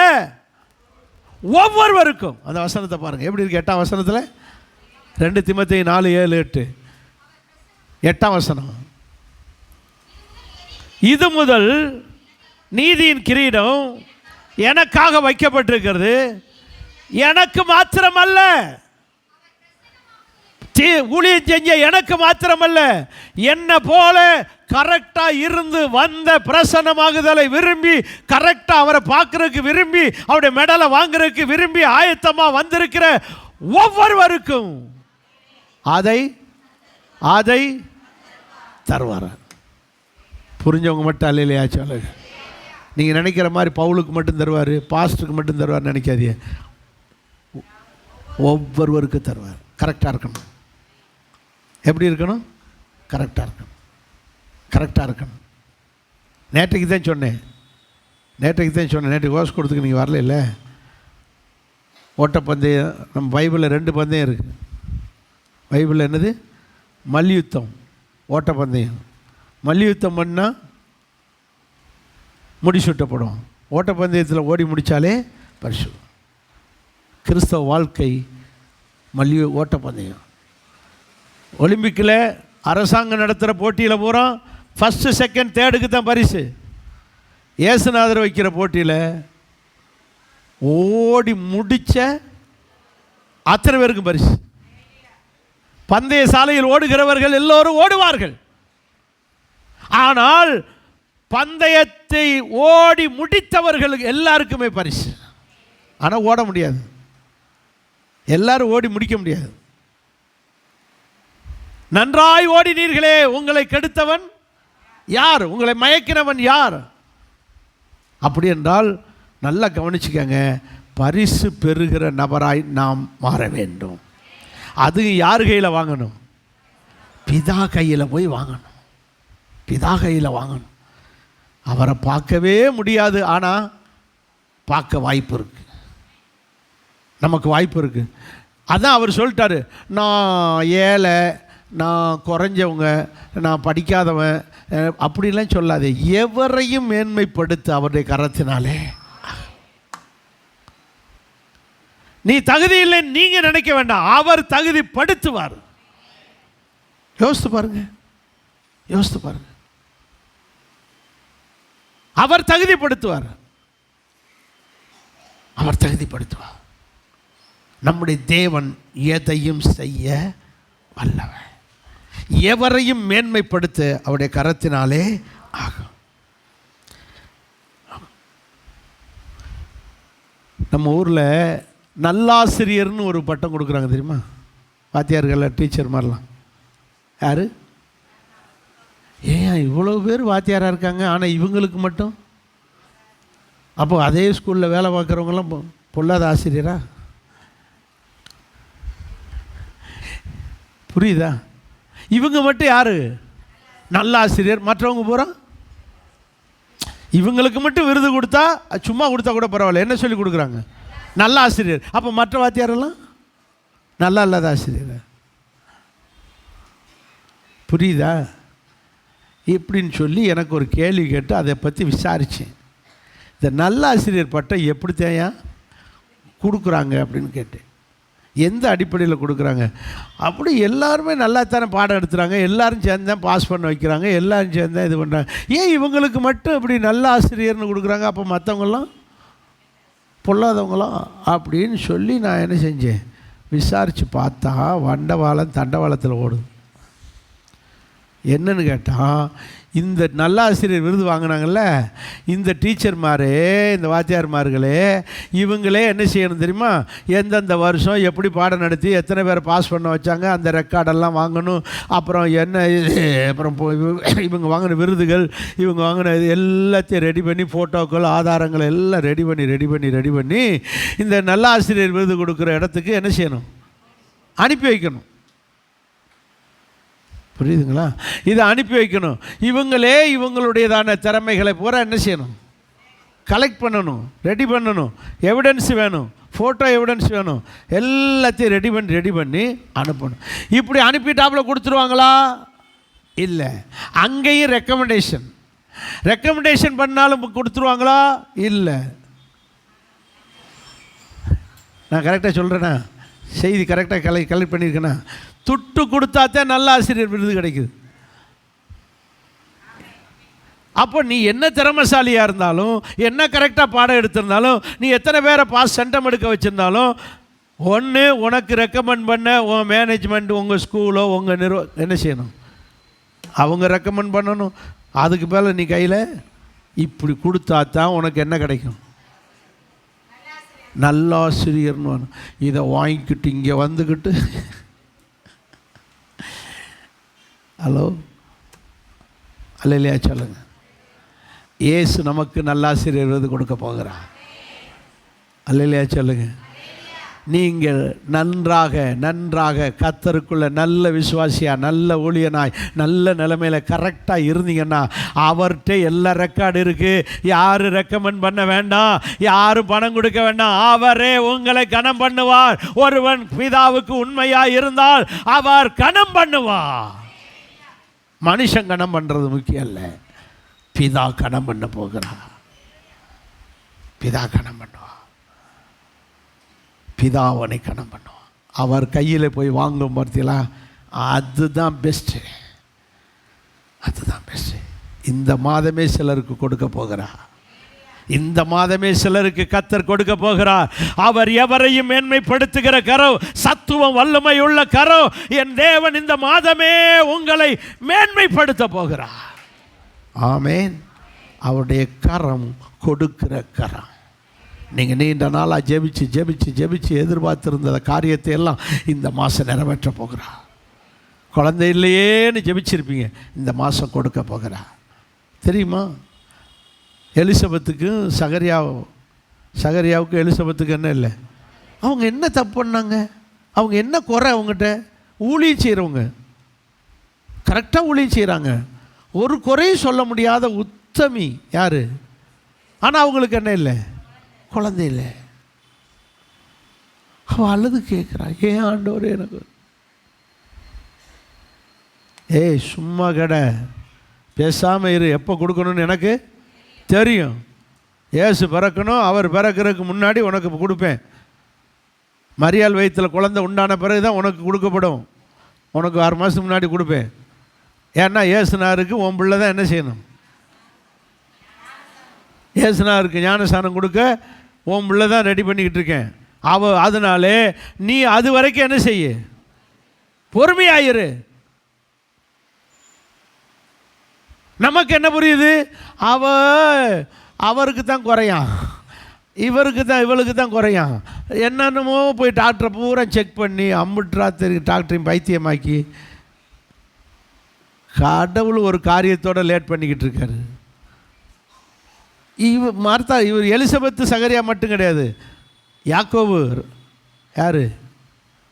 ஒவ்வொருவருக்கும். அந்த வசனத்தை பாருங்க எப்படி இருக்கு. 8ஆம் வசனத்தில் 2 தீமோத்தேயு 4:7-8 8ஆம் வசனம். இது முதல் நீதியின் கிரீடம் எனக்காக வைக்கப்பட்டிருக்கிறது. எனக்கு மாத்திரமல்ல, ஊழியம் செஞ்ச எனக்கு மாத்திரமல்ல, என்ன போல கரெக்டா இருந்து வந்த பிரசன்னமாகுதலை விரும்பி, கரெக்டா அவரை பார்க்கறதுக்கு விரும்பி, அவருடைய மெடலை வாங்குறதுக்கு விரும்பி ஆயத்தமா வந்திருக்கிற ஒவ்வொருவருக்கும் அதை தருவார். புரிஞ்சவங்க மட்டும் அல்லையா சொல்லுங்க. நீங்கள் நினைக்கிற மாதிரி பவுலுக்கு மட்டும் தருவார், பாஸ்டருக்கு மட்டும் தருவார் நினைக்காதீங்க. ஒவ்வொருவருக்கும் தருவார். கரெக்டாக இருக்கணும். எப்படி இருக்கணும்? கரெக்டாக இருக்கணும். நேற்றைக்கு தான் சொன்னேன். நேற்றைக்கு கோர்ஸ் கொடுத்துக்கு நீங்கள் வரல இல்லை. ஓட்டப்பந்தயம் நம்ம பைபிளில் 2 பந்தயம் இருக்குது. பைபிளில் என்னது? மல்யுத்தம், ஓட்டப்பந்தயம். மல்யுத்தம் பண்ணால் முடிசூட்டப்படும். ஓட்டப்பந்தயத்தில் ஓடி முடித்தாலே பரிசு. கிறிஸ்தவ வாழ்க்கை ஓட்டப்பந்தயம். ஒலிம்பிக்கில் அரசாங்கம் நடத்துகிற போட்டியில் பூரா ஃபஸ்ட்டு, செகண்ட், தேர்டுக்கு தான் பரிசு. இயேசுநாதர் வைக்கிற போட்டியில் ஓடி முடித்த அத்தனை பேருக்கும் பரிசு. பந்தய சாலையில் ஓடுகிறவர்கள் எல்லோரும் ஓடுவார்கள். ஆனால் பந்தயத்தை ஓடி முடித்தவர்களுக்கு எல்லாருக்குமே பரிசு. ஆனால் ஓட முடியாது. எல்லாரும் ஓடி முடிக்க முடியாது. நன்றாய் ஓடினீர்களே, உங்களை கெடுத்தவன் யார்? உங்களை மயக்கினவன் யார்? அப்படி என்றால் நல்லா கவனிச்சுக்கங்க, பரிசு பெறுகிற நபராய் நாம் மாற வேண்டும். அது யார் கையில் வாங்கணும்? பிதா கையில் போய் வாங்கணும். பிதா கையில் வாங்கணும். அவரை பார்க்கவே முடியாது, ஆனால் பார்க்க வாய்ப்பு இருக்குது. நமக்கு வாய்ப்பு இருக்குது. அதான் அவர் சொல்லிட்டாரு, நான் ஏழை, நான் குறைஞ்சவங்க, நான் படிக்காதவன் அப்படிலாம் சொல்லாது. எவரையும் மேன்மைப்படுத்த அவருடைய கரத்தினாலே. நீ தகுதி இல்லை நீங்கள் நினைக்க வேண்டாம், அவர் தகுதிப்படுத்துவார். யோசித்து பாருங்க, யோசித்து பாருங்க. அவர் தகுதிப்படுத்துவார், அவர் தகுதிப்படுத்துவார். நம்முடைய தேவன் எதையும் செய்ய வல்லவன். எவரையும் மேன்மைப்படுத்த அவருடைய கரத்தினாலே ஆகும். நம்ம ஊரில் நல்லாசிரியர்னு ஒரு பட்டம் கொடுக்குறாங்க தெரியுமா? வாத்தியார்கள், டீச்சர் மாதிரிலாம். யார்? ஏன் இவ்வளோ பேர் வாத்தியாராக இருக்காங்க, ஆனால் இவங்களுக்கு மட்டும்? அப்போ அதே ஸ்கூலில் வேலை பார்க்குறவங்களாம் பொல்லாத ஆசிரியரா? புரியுதா? இவங்க மட்டும் யார்? நல்ல ஆசிரியர். மற்றவங்க பூரா இவங்களுக்கு மட்டும் விருது கொடுத்தா, சும்மா கொடுத்தா கூட பரவாயில்ல, என்ன சொல்லி கொடுக்குறாங்க? நல்ல ஆசிரியர். அப்போ மற்ற வாத்தியாரெல்லாம் நல்லா இல்லாத ஆசிரியர். புரியுதா? இப்படின்னு சொல்லி எனக்கு ஒரு கேள்வி கேட்டு அதை பற்றி விசாரித்தேன். இந்த நல்ல ஆசிரியர் பட்டம் எப்படி தேயா கொடுக்குறாங்க அப்படின்னு கேட்டேன். எந்த அடிப்படையில் கொடுக்குறாங்க? அப்படி எல்லாருமே நல்லா தானே பாடம் எடுத்துகிறாங்க, எல்லோரும் சேர்ந்து தான் பாஸ் பண்ண வைக்கிறாங்க, எல்லோரும் சேர்ந்து தான் இது பண்ணுறாங்க. ஏன் இவங்களுக்கு மட்டும் இப்படி நல்ல ஆசிரியர்னு கொடுக்குறாங்க, அப்போ மற்றவங்களாம் பொல்லாதவங்களாம் அப்படின்னு சொல்லி நான் என்ன செஞ்சேன், விசாரித்து பார்த்தா வண்டவாளம் தண்டவாளத்தில் ஓடுது. என்னன்னு கேட்டால், இந்த நல்ல ஆசிரியர் விருது வாங்கினாங்கல்ல, இந்த டீச்சர்மாரே, இந்த வாத்தியார்மார்களே, இவங்களே என்ன செய்யணும் தெரியுமா? எந்தெந்த வருஷம் எப்படி பாடம் நடத்தி எத்தனை பேரை பாஸ் பண்ண வச்சாங்க அந்த ரெக்கார்டெல்லாம் வாங்கணும். அப்புறம் என்ன இது, அப்புறம் இவங்க வாங்கின விருதுகள், இவங்க வாங்கின இது எல்லாத்தையும் ரெடி பண்ணி, ஃபோட்டோக்கள், ஆதாரங்கள் எல்லாம் ரெடி பண்ணி இந்த நல்ல ஆசிரியர் விருது கொடுக்குற இடத்துக்கு என்ன செய்யணும்? அனுப்பி வைக்கணும். புரியுதுங்களா? இதை அனுப்பி வைக்கணும். இவங்களே இவங்களுடையதான திறமைகளை பூரா என்ன செய்யணும்? கலெக்ட் பண்ணணும், ரெடி பண்ணணும். எவிடன்ஸ் வேணும், ஃபோட்டோ எவிடன்ஸ் வேணும். எல்லாத்தையும் ரெடி பண்ணி அனுப்பணும். இப்படி அனுப்பிட்டாப்புல கொடுத்துருவாங்களா? இல்லை. அங்கேயும் ரெக்கமெண்டேஷன் பண்ணாலும் கொடுத்துருவாங்களா? இல்லை. நான் கரெக்டாக சொல்கிறேன்னா, செய்தி கரெக்டாக கலெக்ட் பண்ணியிருக்கேன்னா, துட்டு கொடுத்தாத்தான் நல்ல ஆசிரியர் விருது கிடைக்குது. அப்போ நீ என்ன திறமைசாலியாக இருந்தாலும், என்ன கரெக்டாக பாடம் எடுத்திருந்தாலும், நீ எத்தனை பேரை பாஸ் சென்டம் எடுக்க வச்சுருந்தாலும், ஒன்று உனக்கு ரெக்கமெண்ட் பண்ண உன் மேனேஜ்மெண்ட், உங்கள் ஸ்கூலோ உங்கள் என்ன செய்யணும்? அவங்க ரெக்கமெண்ட் பண்ணணும். அதுக்கு மேலே நீ கையில் இப்படி கொடுத்தாத்தான் உனக்கு என்ன கிடைக்கும்? நல்ல ஆசிரியர்னு வேணும். இதை வாங்கிக்கிட்டு இங்கே வந்துக்கிட்டு, ஹலோ அல்லையா சொல்லுங்க, இயேசு நமக்கு நல்லாசிரியர் விருது கொடுக்க போகிறார். அல்லையா சொல்லுங்க. நீங்கள் நன்றாக கர்த்தருக்குள்ள நல்ல விசுவாசியா, நல்ல ஊழியனாய், நல்ல நிலைமையில் கரெக்டாக இருந்தீங்கன்னா, அவர்கிட்ட எல்லா ரெக்கார்டு இருக்குது. யாரும் ரெக்கமெண்ட் பண்ண வேண்டாம், யாரும் பணம் கொடுக்க வேண்டாம். அவரே உங்களை கனம் பண்ணுவார். ஒருவன் பிதாவுக்கு உண்மையாக இருந்தால் அவர் கனம் பண்ணுவார். மனுஷன் கனம் பண்ணுறது முக்கியம் இல்லை, பிதா கனம் பண்ண போகிறார். பிதா கனம் பண்ணுவார். பிதா அவனை கனம் பண்ணுவான். அவர் கையில் போய் வாங்கும் பார்த்தீங்களா? அதுதான் பெஸ்ட்டு, அதுதான் பெஸ்ட்டு. இந்த மாதமே சிலருக்கு கொடுக்க போகிறார். இந்த மாதமே சிலருக்கு கர்த்தர் கொடுக்க போகிறார். அவர் எவரையும் மேன்மைப்படுத்துகிற கரம், சத்துவம் வல்லமை உள்ள கரம். என் தேவன் இந்த மாதமே உங்களை மேன்மைப்படுத்த போகிறார். ஆமென். அவருடைய கரம் கொடுக்கிற கரம். நீங்கள் நீண்ட நாளாக ஜெபிச்சு ஜெபிச்சு ஜெபிச்சு எதிர்பார்த்துருந்த காரியத்தை எல்லாம் இந்த மாதம் நிறைவேற்ற போகிறா. குழந்தை இல்லையேன்னு ஜெபிச்சிருப்பீங்க, இந்த மாதம் கொடுக்க போகிறா. தெரியுமா? எலிசபெத்துக்கும் சகரியாவுக்கும் எலிசபெத்துக்கு என்ன இல்லை? அவங்க என்ன தப்பு பண்ணாங்க? அவங்க என்ன குறை? அவங்ககிட்ட ஊழியம் செய்கிறவங்க, கரெக்டாக ஊழியம் செய்கிறாங்க, ஒரு குறையும் சொல்ல முடியாத உத்தமி யார்? ஆனால் அவங்களுக்கு என்ன இல்லை? குழந்தை இல்லை. அவள் அழுது கேட்குறா, ஏன் ஆண்டவர் எனக்கு? ஏய் சும்மா கடை, பேசாமல் இரு, எப்போ கொடுக்கணும்னு எனக்கு தெரியும். ஏசு பிறக்கணும், அவர் பிறக்கிறதுக்கு முன்னாடி உனக்கு கொடுப்பேன். மரியாள் வயிற்றில் குழந்தை உண்டான பிறகு தான் உனக்கு கொடுக்கப்படும். உனக்கு 6 மாதத்துக்கு முன்னாடி கொடுப்பேன். ஏன்னா ஏசுனாருக்கு உன் பிள்ளை தான் என்ன செய்யணும்? ஏசுனாருக்கு ஞானஸ்தானம் கொடுக்க உன் பிள்ளை தான் ரெடி பண்ணிக்கிட்டு இருக்கேன். அதனாலே நீ அது வரைக்கும் என்ன செய்ய? பொறுமையாயிரு. நமக்கு என்ன புரியுது? அவருக்கு தான் குறையான், இவருக்கு தான் இவளுக்கு தான் குறையான். என்னென்னமோ போய் டாக்டரை பூரா செக் பண்ணி டாக்டரையும் பைத்தியமாக்கி கடவுள் ஒரு காரியத்தோடு லேட் பண்ணிக்கிட்டு இருக்காரு. இவர் எலிசபெத்து சகரியா மட்டும் கிடையாது, யாக்கோபு, யார்?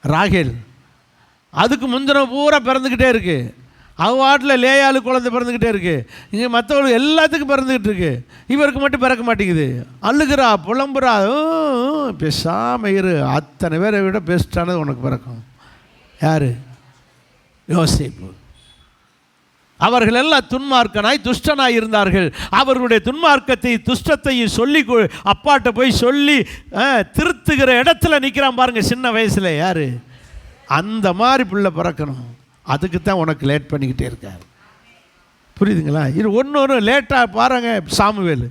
ராகேல், அதுக்கு முந்தின பூரா பிறந்துக்கிட்டே இருக்குது. வாட்டில் லேயாளு குழந்தை பிறந்துக்கிட்டே இருக்குது. இங்கே மற்றவங்களுக்கு எல்லாத்துக்கும் பிறந்துக்கிட்டு இருக்கு, இவருக்கு மட்டும் பிறக்க மாட்டேங்குது. அழுகிறா, புலம்புறா. பேசாமல் இரு, அத்தனை பேரை விட பெஸ்ட்டானது உனக்கு பிறக்கும். யார்? யோசேப்பு. அவர்கள் எல்லாம் துன்மார்க்கனாய் துஷ்டனாய் இருந்தார்கள். அவர்களுடைய துன்மார்க்கத்தை துஷ்டத்தையும் சொல்லி அப்பாட்ட போய் சொல்லி திருத்துகிற இடத்துல நிற்கிறான் பாருங்க, சின்ன வயசில். யார்? அந்த மாதிரி பிள்ளை பிறக்கணும். அதுக்கு தான் உனக்கு லேட் பண்ணிக்கிட்டே இருக்கார். புரியுதுங்களா? இது ஒன்று லேட்டாக பாருங்க. சாமுவேல்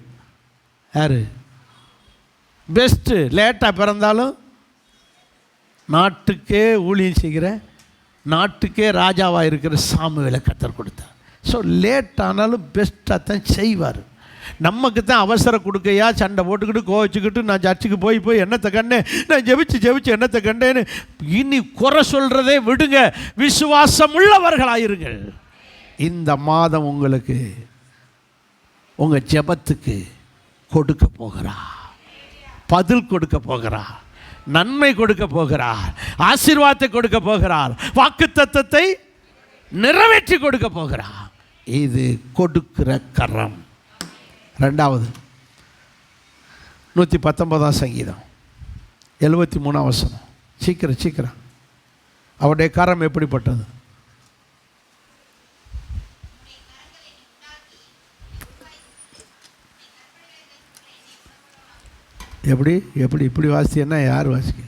யார்? பெஸ்ட்டு. லேட்டாக பிறந்தாலும் நாட்டுக்கே ஊழியம் செய்கிற, நாட்டுக்கே ராஜாவாக இருக்கிற சாமுவேலை கர்த்தர் கொடுத்தார். ஸோ லேட் ஆனாலும் பெஸ்ட்டாக தான் செய்வார். நமக்கு தான் அவசரம் கொடுக்கையா, சண்டை போட்டுக்கிட்டு கோவச்சுக்கிட்டு நான் சர்ச்சுக்கு போய் என்னத்தை கண்டேன், நான் ஜெபிச்சு என்னத்தை கண்டேன்னு இனி குறை சொல்கிறதே விடுங்க. விசுவாசம் உள்ளவர்களாயிருங்கள். இந்த மாதம் உங்களுக்கு உங்கள் ஜெபத்துக்கு கொடுக்க போகிறா, பதில் கொடுக்க போகிறா, நன்மை கொடுக்க போகிறார், ஆசீர்வாதத்தை கொடுக்க போகிறார், வாக்குத்தத்தத்தை நிறைவேற்றி கொடுக்க போகிறார். இது கொடுக்கிற கரம். 2வது 119 சங்கீதம் 73 வசனம். சீக்கிரம். அவருடைய கரம் எப்படிப்பட்டது? எப்படி இப்படி வாசிங்கன்னா யார் வாசிக்க?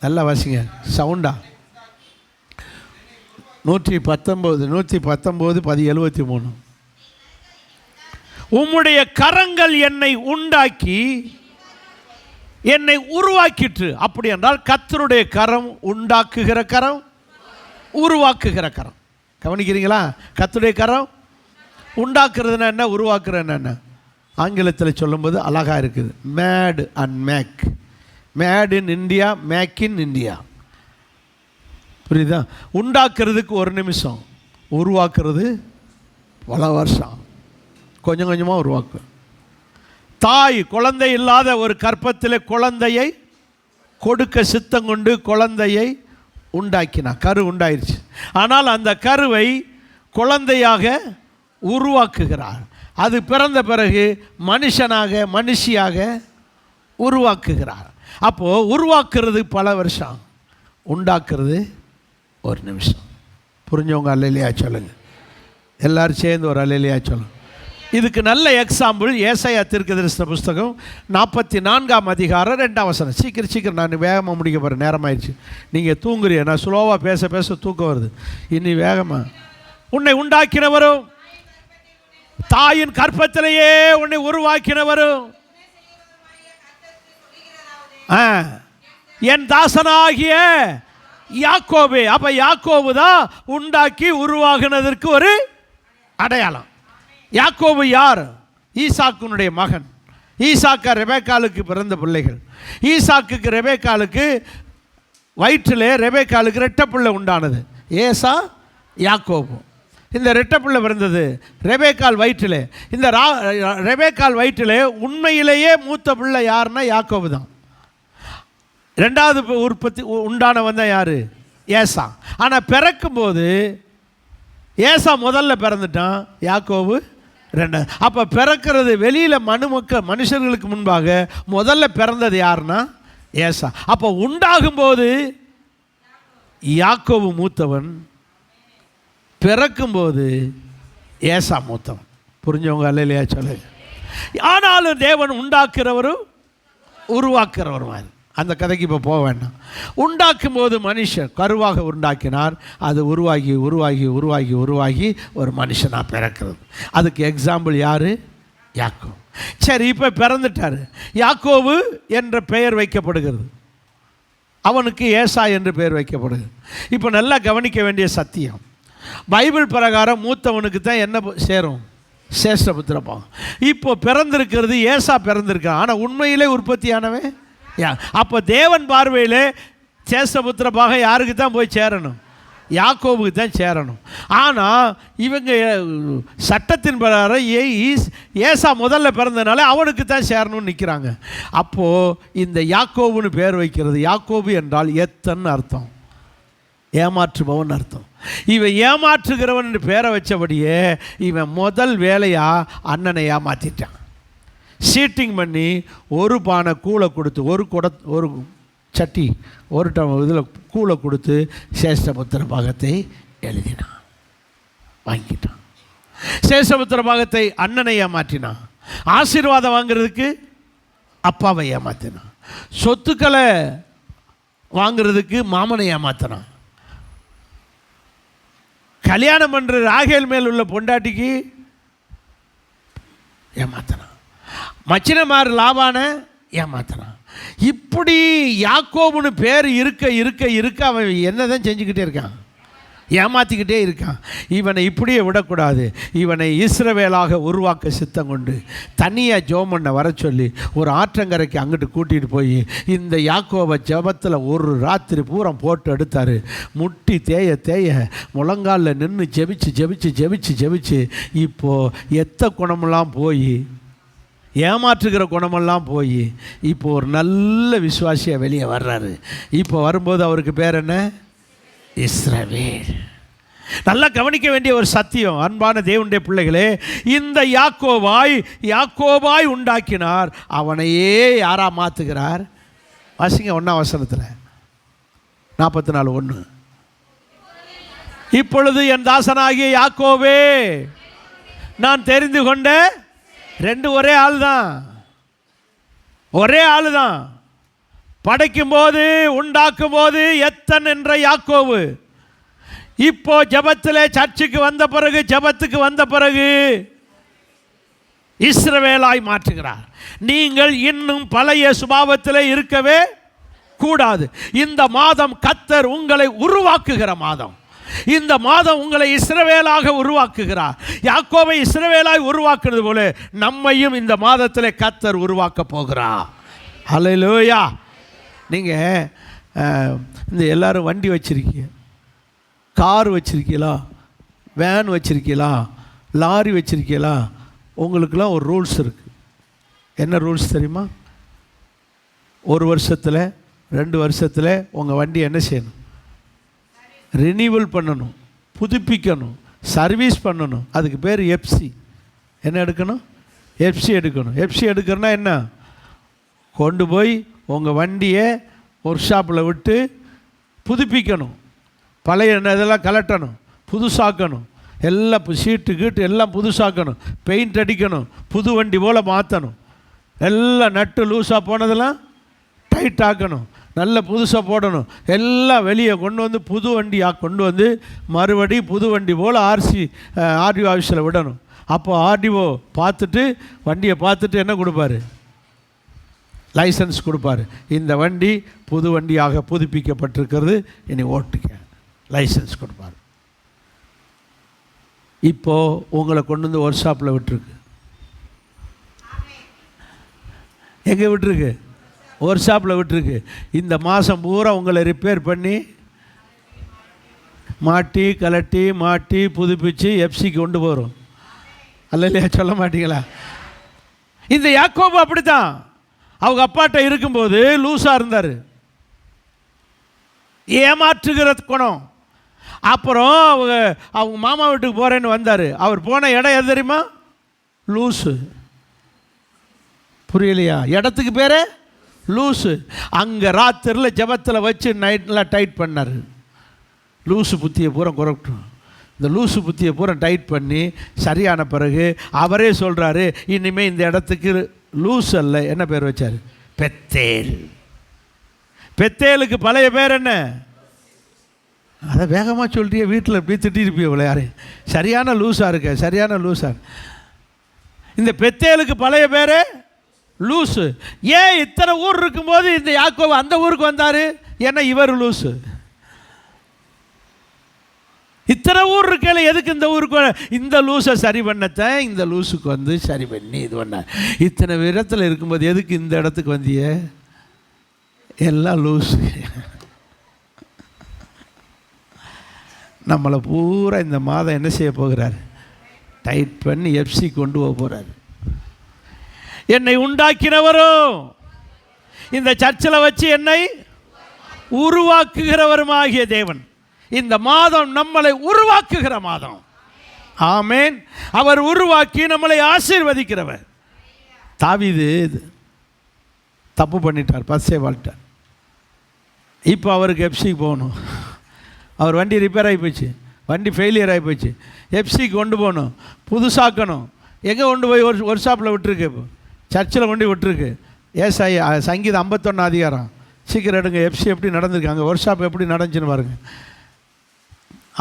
நல்லா வாசிங்க, சவுண்டா. 119 73. உம்முடைய கரங்கள் என்னை உண்டாக்கி என்னை உருவாக்கிற்று. அப்படி என்றால் கர்த்தருடைய கரம் உண்டாக்குகிற கரம், உருவாக்குகிற கரம். கவனிக்கிறீங்களா? கர்த்தருடைய கரம் உண்டாக்குறதுன்னா என்ன, உருவாக்குறதுன்னா என்ன? ஆங்கிலத்தில் சொல்லும்போது அழகாக இருக்குது. Made and make. Made in India, make in India. புரியுதா? உண்டாக்குறதுக்கு 1 நிமிஷம், உருவாக்குறது பல வருஷம். கொஞ்சம் கொஞ்சமாக உருவாக்கு. தாய் குழந்தை இல்லாத ஒரு கற்பத்தில் குழந்தையை கொடுக்க சித்தம் கொண்டு குழந்தையை உண்டாக்கினா, கரு உண்டாயிருச்சு. ஆனால் அந்த கருவை குழந்தையாக உருவாக்குகிறார். அது பிறந்த பிறகு மனுஷியாக உருவாக்குகிறார். அப்போது உருவாக்குறது பல வருஷம், உண்டாக்குறது 1 நிமிஷம். புரிஞ்சவங்க அல்லேலூயா சொல்லுங்க. எல்லாரும் சேர்ந்து ஒரு அல்லேலூயா சொல்லுங்க. இதுக்கு நல்ல எக்ஸாம்பிள் ஏசாயா தீர்க்கதரிசன புஸ்தகம் 44ஆம் அதிகாரம் 2ஆம் வசனம். சீக்கிரம் நான் வேகமாக முடிக்க போகிறேன், நேரமாயிடுச்சு. நீங்கள் தூங்குறீங்க, நான் ஸ்லோவாக பேச தூக்கம் வருது. இனி வேகமாக. உன்னை உண்டாக்கினவரும் தாயின் கற்பத்திலேயே உன்னை உருவாக்கினவரும் என் தாசனாகிய யாக்கோபே. அப்ப யாக்கோபு தான் உண்டாக்கி உருவாகினதற்கு ஒரு அடையாளம். யாக்கோபு யார்? ஈசாக்குனுடைய மகன். ஈசாக்கா ரெபேக்காளுக்கு பிறந்த பிள்ளைகள். ஈசாக்குக்கு ரெபேக்காளுக்கு வயிற்றிலே ரெபேக்காளுக்கு ரெட்டப்பிள்ளை உண்டானது, ஏசா யாக்கோபு. இந்த ரெட்டப்பிள்ளை பிறந்தது ரெபேக்காள் வயிற்றிலே. இந்த ரெபேக்காள் வயிற்றிலே உண்மையிலேயே மூத்த பிள்ளை யாருன்னா யாக்கோபு தான். ரெண்டாவது உற்பத்தி உண்டானவன் தான் யார்? ஏசா. ஆனால் பிறக்கும்போது ஏசா முதல்ல பிறந்துட்டான், யாக்கோபு ரெண்டாவது. அப்போ பிறக்கிறது வெளியில் மனுஷர்களுக்கு முன்பாக முதல்ல பிறந்தது யாருன்னா ஏசா. அப்போ உண்டாகும்போது யாக்கோபு மூத்தவன், பிறக்கும்போது ஏசா மூத்தவன். புரிஞ்சவங்க அல்லையா சொல்லு. ஆனாலும் தேவன் உண்டாக்குறவரும் உருவாக்குறவரும் மாதிரி. அந்த கதைக்கு இப்போ போக வேண்டாம். உண்டாக்கும் போது மனுஷன் கருவாக உண்டாக்கினார், அது உருவாகி உருவாகி உருவாகி உருவாகி ஒரு மனுஷனாக பிறக்கிறது. அதுக்கு எக்ஸாம்பிள் யார்? யாக்கோபு. சரி, இப்போ பிறந்துட்டார். யாக்கோபு என்ற பெயர் வைக்கப்படுகிறது, அவனுக்கு ஏசா என்று பெயர் வைக்கப்படுகிறது. இப்போ நல்லா கவனிக்க வேண்டிய சத்தியம், பைபிள் பிரகாரம் மூத்தவனுக்கு தான் என்ன சேரும்? சேஷ்டபுத்திரப்பாகும். இப்போ பிறந்திருக்கிறது ஏசா பிறந்திருக்கான், ஆனால் உண்மையிலே உற்பத்தியானவன் அப்போ தேவன் பார்வையில் சேஷ்டபுத்திரப்பாக யாருக்கு தான் போய் சேரணும்? யாக்கோபுக்கு தான் சேரணும். ஆனால் இவங்க சட்டத்தின் பிரகாரம் ஏசா முதல்ல பிறந்தனால அவனுக்கு தான் சேரணும்னு நிற்கிறாங்க. அப்போது இந்த யாக்கோபுன்னு பேர் வைக்கிறது, யாக்கோபு என்றால் எத்தன்னு அர்த்தம், ஏமாற்றுபவன் அர்த்தம். இவன் ஏமாற்றுகிறவன் என்று பேரை வச்சபடியே இவன் முதல் வேலையாக அண்ணனை ஏமாற்றிட்டான். சீட்டிங் பண்ணி ஒரு பானை கூளை கொடுத்து, ஒரு சட்டி ஒரு இதில் கூளை கொடுத்து சேஷ்டபுத்திர பாகத்தை எழுதினான், வாங்கிட்டான். சேஷ்டபுத்திர பாகத்தை அண்ணனை ஏமாற்றினான். ஆசீர்வாதம் வாங்கிறதுக்கு அப்பாவை ஏமாற்றினான். சொத்துக்களை வாங்கிறதுக்கு மாமனை ஏமாற்றினான். கல்யாணம் பண்ணுற ராகேல் மேல் உள்ள பொண்டாட்டிக்கு ஏமாத்தினான். மச்சினமார் லாபான ஏமாத்தினான். இப்படி யாக்கோபுன்னு பேர் இருக்க இருக்க இருக்க அவன் என்னதான் செஞ்சுக்கிட்டே இருக்கான்? ஏமாற்றிக்கிட்டே இருக்கான். இவனை இப்படியே விடக்கூடாது. இவனை இஸ்ரவேலாக உருவாக்க சித்தம் கொண்டு தனியாக ஜோமண்ணை வர சொல்லி ஒரு ஆற்றங்கரைக்கு அங்கிட்டு கூட்டிகிட்டு போய் இந்த யாக்கோபை ஜபத்தில் ஒரு ராத்திரி பூரம் போட்டு எடுத்தார். முட்டி தேய தேய முழங்காலில் நின்று ஜெபிச்சு ஜெபிச்சு ஜெபிச்சு ஜெபிச்சு இப்போது எத்த குணமெல்லாம் போய், ஏமாற்றுகிற குணமெல்லாம் போய் இப்போ ஒரு நல்ல விசுவாசியாக வெளியே வர்றாரு. இப்போ வரும்போது அவருக்கு பேர் என்ன? இஸ்ரவேல். நல்லா கவனிக்க வேண்டிய ஒரு சத்தியம், அன்பான தேவனுடைய பிள்ளைகளே, இந்த யாக்கோபாய் உண்டாக்கினார், அவனையே யாரா மாற்றுகிறார்? வாசிங்க 1ஆம் வசனத்தில் 44:1. இப்பொழுது என் தாசனாகிய யாக்கோபே, நான் தெரிந்து கொண்ட. ரெண்டு ஒரே ஆள் தான், ஒரே ஆள் தான். படைக்கும் போது உண்டாக்கும் போது எத்தன் என்ற யாக்கோபு இப்போ ஜபத்தில் சர்ச்சுக்கு வந்த பிறகு, ஜபத்துக்கு வந்த பிறகு இஸ்ரவேலாய் மாற்றுகிறார். நீங்கள் இன்னும் பழைய சுபாவத்தில் இருக்கவே கூடாது. இந்த மாதம் கர்த்தர் உங்களை உருவாக்குகிற மாதம். இந்த மாதம் உங்களை இஸ்ரவேலாக உருவாக்குகிறார். யாக்கோபை இஸ்ரவேலாய் உருவாக்குறது போல நம்மையும் இந்த மாதத்தில் கர்த்தர் உருவாக்க போகிறார். ஹல்லேலூயா. நீங்கள் இந்த எல்லோரும் வண்டி வச்சுருக்கீங்க, கார் வச்சுருக்கீங்களா, வேன் வச்சுருக்கீங்களா, லாரி வச்சுருக்கீங்களா? உங்களுக்கெல்லாம் ஒரு ரூல்ஸ் இருக்குது. என்ன ரூல்ஸ் தெரியுமா? 1 வருஷத்தில் 2 வருஷத்தில் உங்கள் வண்டி என்ன செய்யணும்? ரினிவல் பண்ணணும், புதுப்பிக்கணும், சர்வீஸ் பண்ணணும். அதுக்கு பேர் எஃப்சி. என்ன எடுக்கணும்? எஃப்சி எடுக்கணும். எஃப்சி எடுக்கிறனா என்ன? கொண்டு போய் உங்கள் வண்டியை ஒர்க் ஷாப்பில் விட்டு புதுப்பிக்கணும், பழைய இதெல்லாம் கலட்டணும், புதுசாக்கணும், எல்லாம் சீட்டு கீட்டு எல்லாம் புதுசாக்கணும், பெயிண்ட் அடிக்கணும், புது வண்டி போல் மாற்றணும், எல்லாம் நட்டு லூஸாக போனதெல்லாம் டைட் ஆக்கணும், நல்ல புதுசாக போடணும், எல்லாம் வெளியே கொண்டு வந்து புது வண்டியாக கொண்டு வந்து மறுபடி புது வண்டி போல் ஆர்டிஓ ஆஃபீஸில் விடணும். அப்போ ஆர்டிஓ பார்த்துட்டு வண்டியை பார்த்துட்டு என்ன கொடுப்பாரு? லைசன்ஸ் கொடுப்பார். இந்த வண்டி புது வண்டியாக புதுப்பிக்கப்பட்டிருக்கிறது, இனி ஓட்டுக்க லைசன்ஸ் கொடுப்பார். இப்போது உங்களை கொண்டு வந்து ஒர்க் ஷாப்பில் விட்டுருக்கு. எங்கே விட்டுருக்கு? ஒர்க் ஷாப்பில் விட்டுருக்கு. இந்த மாதம் பூரா உங்களை ரிப்பேர் பண்ணி மாட்டி கலட்டி மாட்டி புதுப்பிச்சு எஃப்சிக்கு கொண்டு போகிறோம். அல்ல இல்லையா? சொல்ல மாட்டீங்களா? இந்த யாக்கோபு அப்படித்தான். அவங்க அப்பாட்ட இருக்கும்போது லூஸாக இருந்தார், ஏமாற்றுகிற குணம். அப்புறம் அவங்க மாமா வீட்டுக்கு போகிறேன்னு வந்தார். அவர் போன இடம் எது தெரியுமா? லூஸு. புரியலையா? இடத்துக்கு பேர் லூஸு. அங்கே ராத்திரியில் ஜபத்தில் வச்சு நைட்லாம் டைட் பண்ணார். லூஸு புத்தியை பூரா குறைக்கட்டும். இந்த லூஸு புத்தியை பூரா டைட் பண்ணி சரியான பிறகு அவரே சொல்கிறாரு, இனிமேல் இந்த இடத்துக்கு லூஸ் அல்ல, என்ன பேர் வச்சார்? பெத்தேல். பெத்தேலுக்கு பழைய பேர் என்ன? அதை வேகமாக சொல்லிட்டு வீட்டில் இப்படி திட்டிருப்பிய இவ்வளோ யாரு? சரியான லூஸாக இருக்க, சரியான லூஸாக. இந்த பெத்தேலுக்கு பழைய பேர் லூஸு. ஏன் இத்தனை ஊர் இருக்கும்போது இந்த யாக்கோபு அந்த ஊருக்கு வந்தார்? ஏன்னா இவர் லூஸு. இத்தனை ஊர் இருக்கல, எதுக்கு இந்த ஊருக்கு? இந்த லூஸை சரி பண்ணத்தான் இந்த லூஸுக்கு வந்து சரி பண்ணி இது பண்ண. இத்தனை இடத்துல இருக்கும்போது எதுக்கு இந்த இடத்துக்கு வந்திய? எல்லாம் லூஸு. நம்மளை பூரா இந்த மாதம் என்ன செய்ய போகிறார்? டைட் பண்ணி எஃப்சி கொண்டு போக போகிறார். என்னை உண்டாக்கினவரும் இந்த சர்ச்சில் வச்சு என்னை உருவாக்குகிறவருமாகிய தேவன். இந்த மாதம் நம்மளை உருவாக்குகிற மாதம். ஆமேன். அவர் உருவாக்கி நம்மளை ஆசீர்வதிக்கிறவர். தாவீது தப்பு பண்ணிட்டார், பஸ்ஸே வாழ்ட்டார். இப்போ அவருக்கு எஃப்சிக்கு போகணும். அவர் வண்டி ரிப்பேர் ஆகி போச்சு, வண்டி ஃபெயிலியர் ஆகி போச்சு. எஃப்சிக்கு கொண்டு போகணும், புதுசாக்கணும். எங்கே கொண்டு போய் ஒரு ஷாப்பில் விட்டுருக்கு, இப்போ சர்ச்சில் கொண்டு விட்டுருக்கு. ஏசாய் சங்கீதம் 51 அதிகாரம் சீக்கிரம் எடுங்க. எஃப்சி எப்படி நடந்திருக்காங்க, ஒர்க் ஷாப் எப்படி நடந்துச்சுன்னு பாருங்கள்.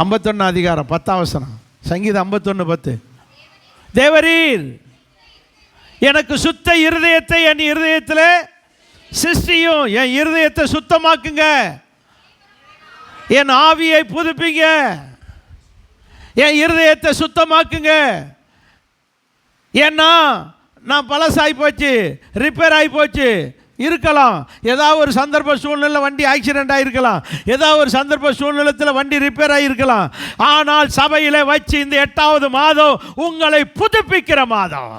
51 அதிகாரம் 10ஆம் வசனம். சங்கீதம் 51:10. தேவரீர் எனக்கு சுத்த இருதயத்தை என் இருதயத்தில் சிருஷ்டியும், என் இருதயத்தை சுத்தமாக்குங்க, என் ஆவியை புதுப்பிங்க, என் இருதயத்தை சுத்தமாக்குங்க. ஏன்னா நான் பழசாகி போச்சு, ரிப்பேர் ஆகி போச்சு. இருக்கலாம், ஏதாவது ஒரு சந்தர்ப்ப சூழ்நிலை வண்டி ஆக்சிடென்ட் ஆகிருக்கலாம், ஏதாவது ஒரு சந்தர்ப்ப சூழ்நிலத்தில் வண்டி ரிப்பேர் ஆகிருக்கலாம். ஆனால் சபையில் வச்சு இந்த 8வது மாதம் உங்களை புதுப்பிக்கிற மாதம்.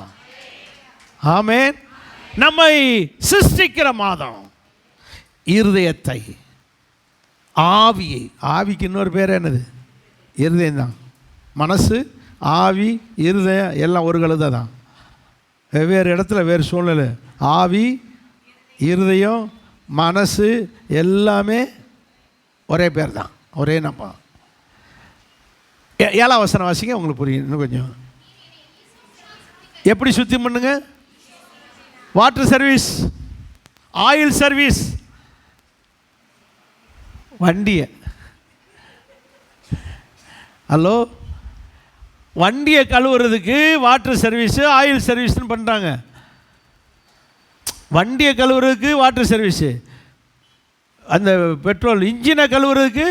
ஆமென். நம்மை சிருஷ்டிக்கிற மாதம். இருதயத்தை, ஆவியை, ஆவிக்கு இன்னொரு பேர் என்னது? இருதயம் தான். மனசு, ஆவி, இருதயம் எல்லாம் ஒரு கழுதை தான். வெவ்வேறு இடத்துல வேறு சூழ்நிலை. ஆவி, இருதயம், மனசு எல்லாமே ஒரே பேர் தான், ஒரே நம்ம. 7ஆம் வசனம் வாசிங்க, உங்களுக்கு புரியும் இன்னும் கொஞ்சம். எப்படி சுத்தம் பண்ணுங்க? Water service, oil service. வண்டியை, ஹலோ, வண்டியை கழுவுறதுக்கு வாட்டர் சர்வீஸு ஆயில் சர்வீஸ்னு பண்ணுறாங்க. வண்டியை கழுவுறதுக்கு வாட்டர் சர்வீஸு, அந்த பெட்ரோல் இன்ஜினை கழுவுறதுக்கு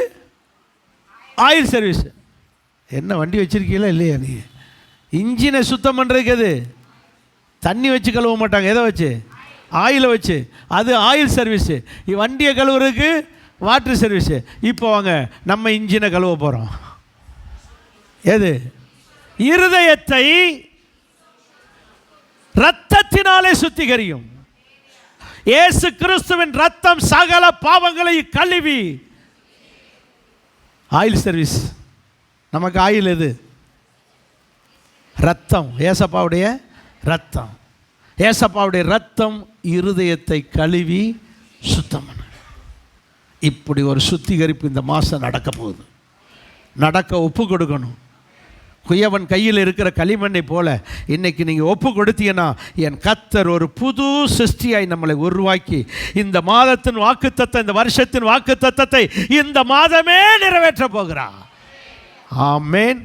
ஆயில் சர்வீஸு. என்ன வண்டி வச்சுருக்கீங்களா இல்லையா? நீங்கள் இன்ஜினை சுத்தம் பண்ணுறதுக்கு எது? தண்ணி வச்சு கழுவ மாட்டாங்க, எதை வச்சு? ஆயிலை வச்சு. அது ஆயில் சர்வீஸு. வண்டியை கழுவுறதுக்கு வாட்டர் சர்வீஸு. இப்போ வாங்க, நம்ம இன்ஜினை கழுவ போகிறோம். எது? இருதயத்தை இரத்தத்தினாலே சுத்திகரியும். இயேசு கிறிஸ்துவின் ரத்தம் சகல பாவங்களை கழுவி. Oil service. நமக்கு ஆயில் எது? ரத்தம். ஏசப்பாவுடைய ரத்தம். ஏசப்பாவுடைய ரத்தம் இருதயத்தை கழுவி சுத்தம். இப்படி ஒரு சுத்திகரிப்பு இந்த மாதம் நடக்க போகுது. நடக்க ஒப்பு கொடுக்கணும். குயவன் கையில் இருக்கிற களிமண்ணை போல இன்னைக்கு நீங்கள் ஒப்பு கொடுத்தீங்கன்னா என் கர்த்தர் ஒரு புது சிருஷ்டியாய் நம்மளை உருவாக்கி இந்த மாதத்தின் வாக்குத்தத்தம், இந்த வருஷத்தின் வாக்குத்தத்தத்தை இந்த மாதமே நிறைவேற்ற போகிறார். ஆமென்.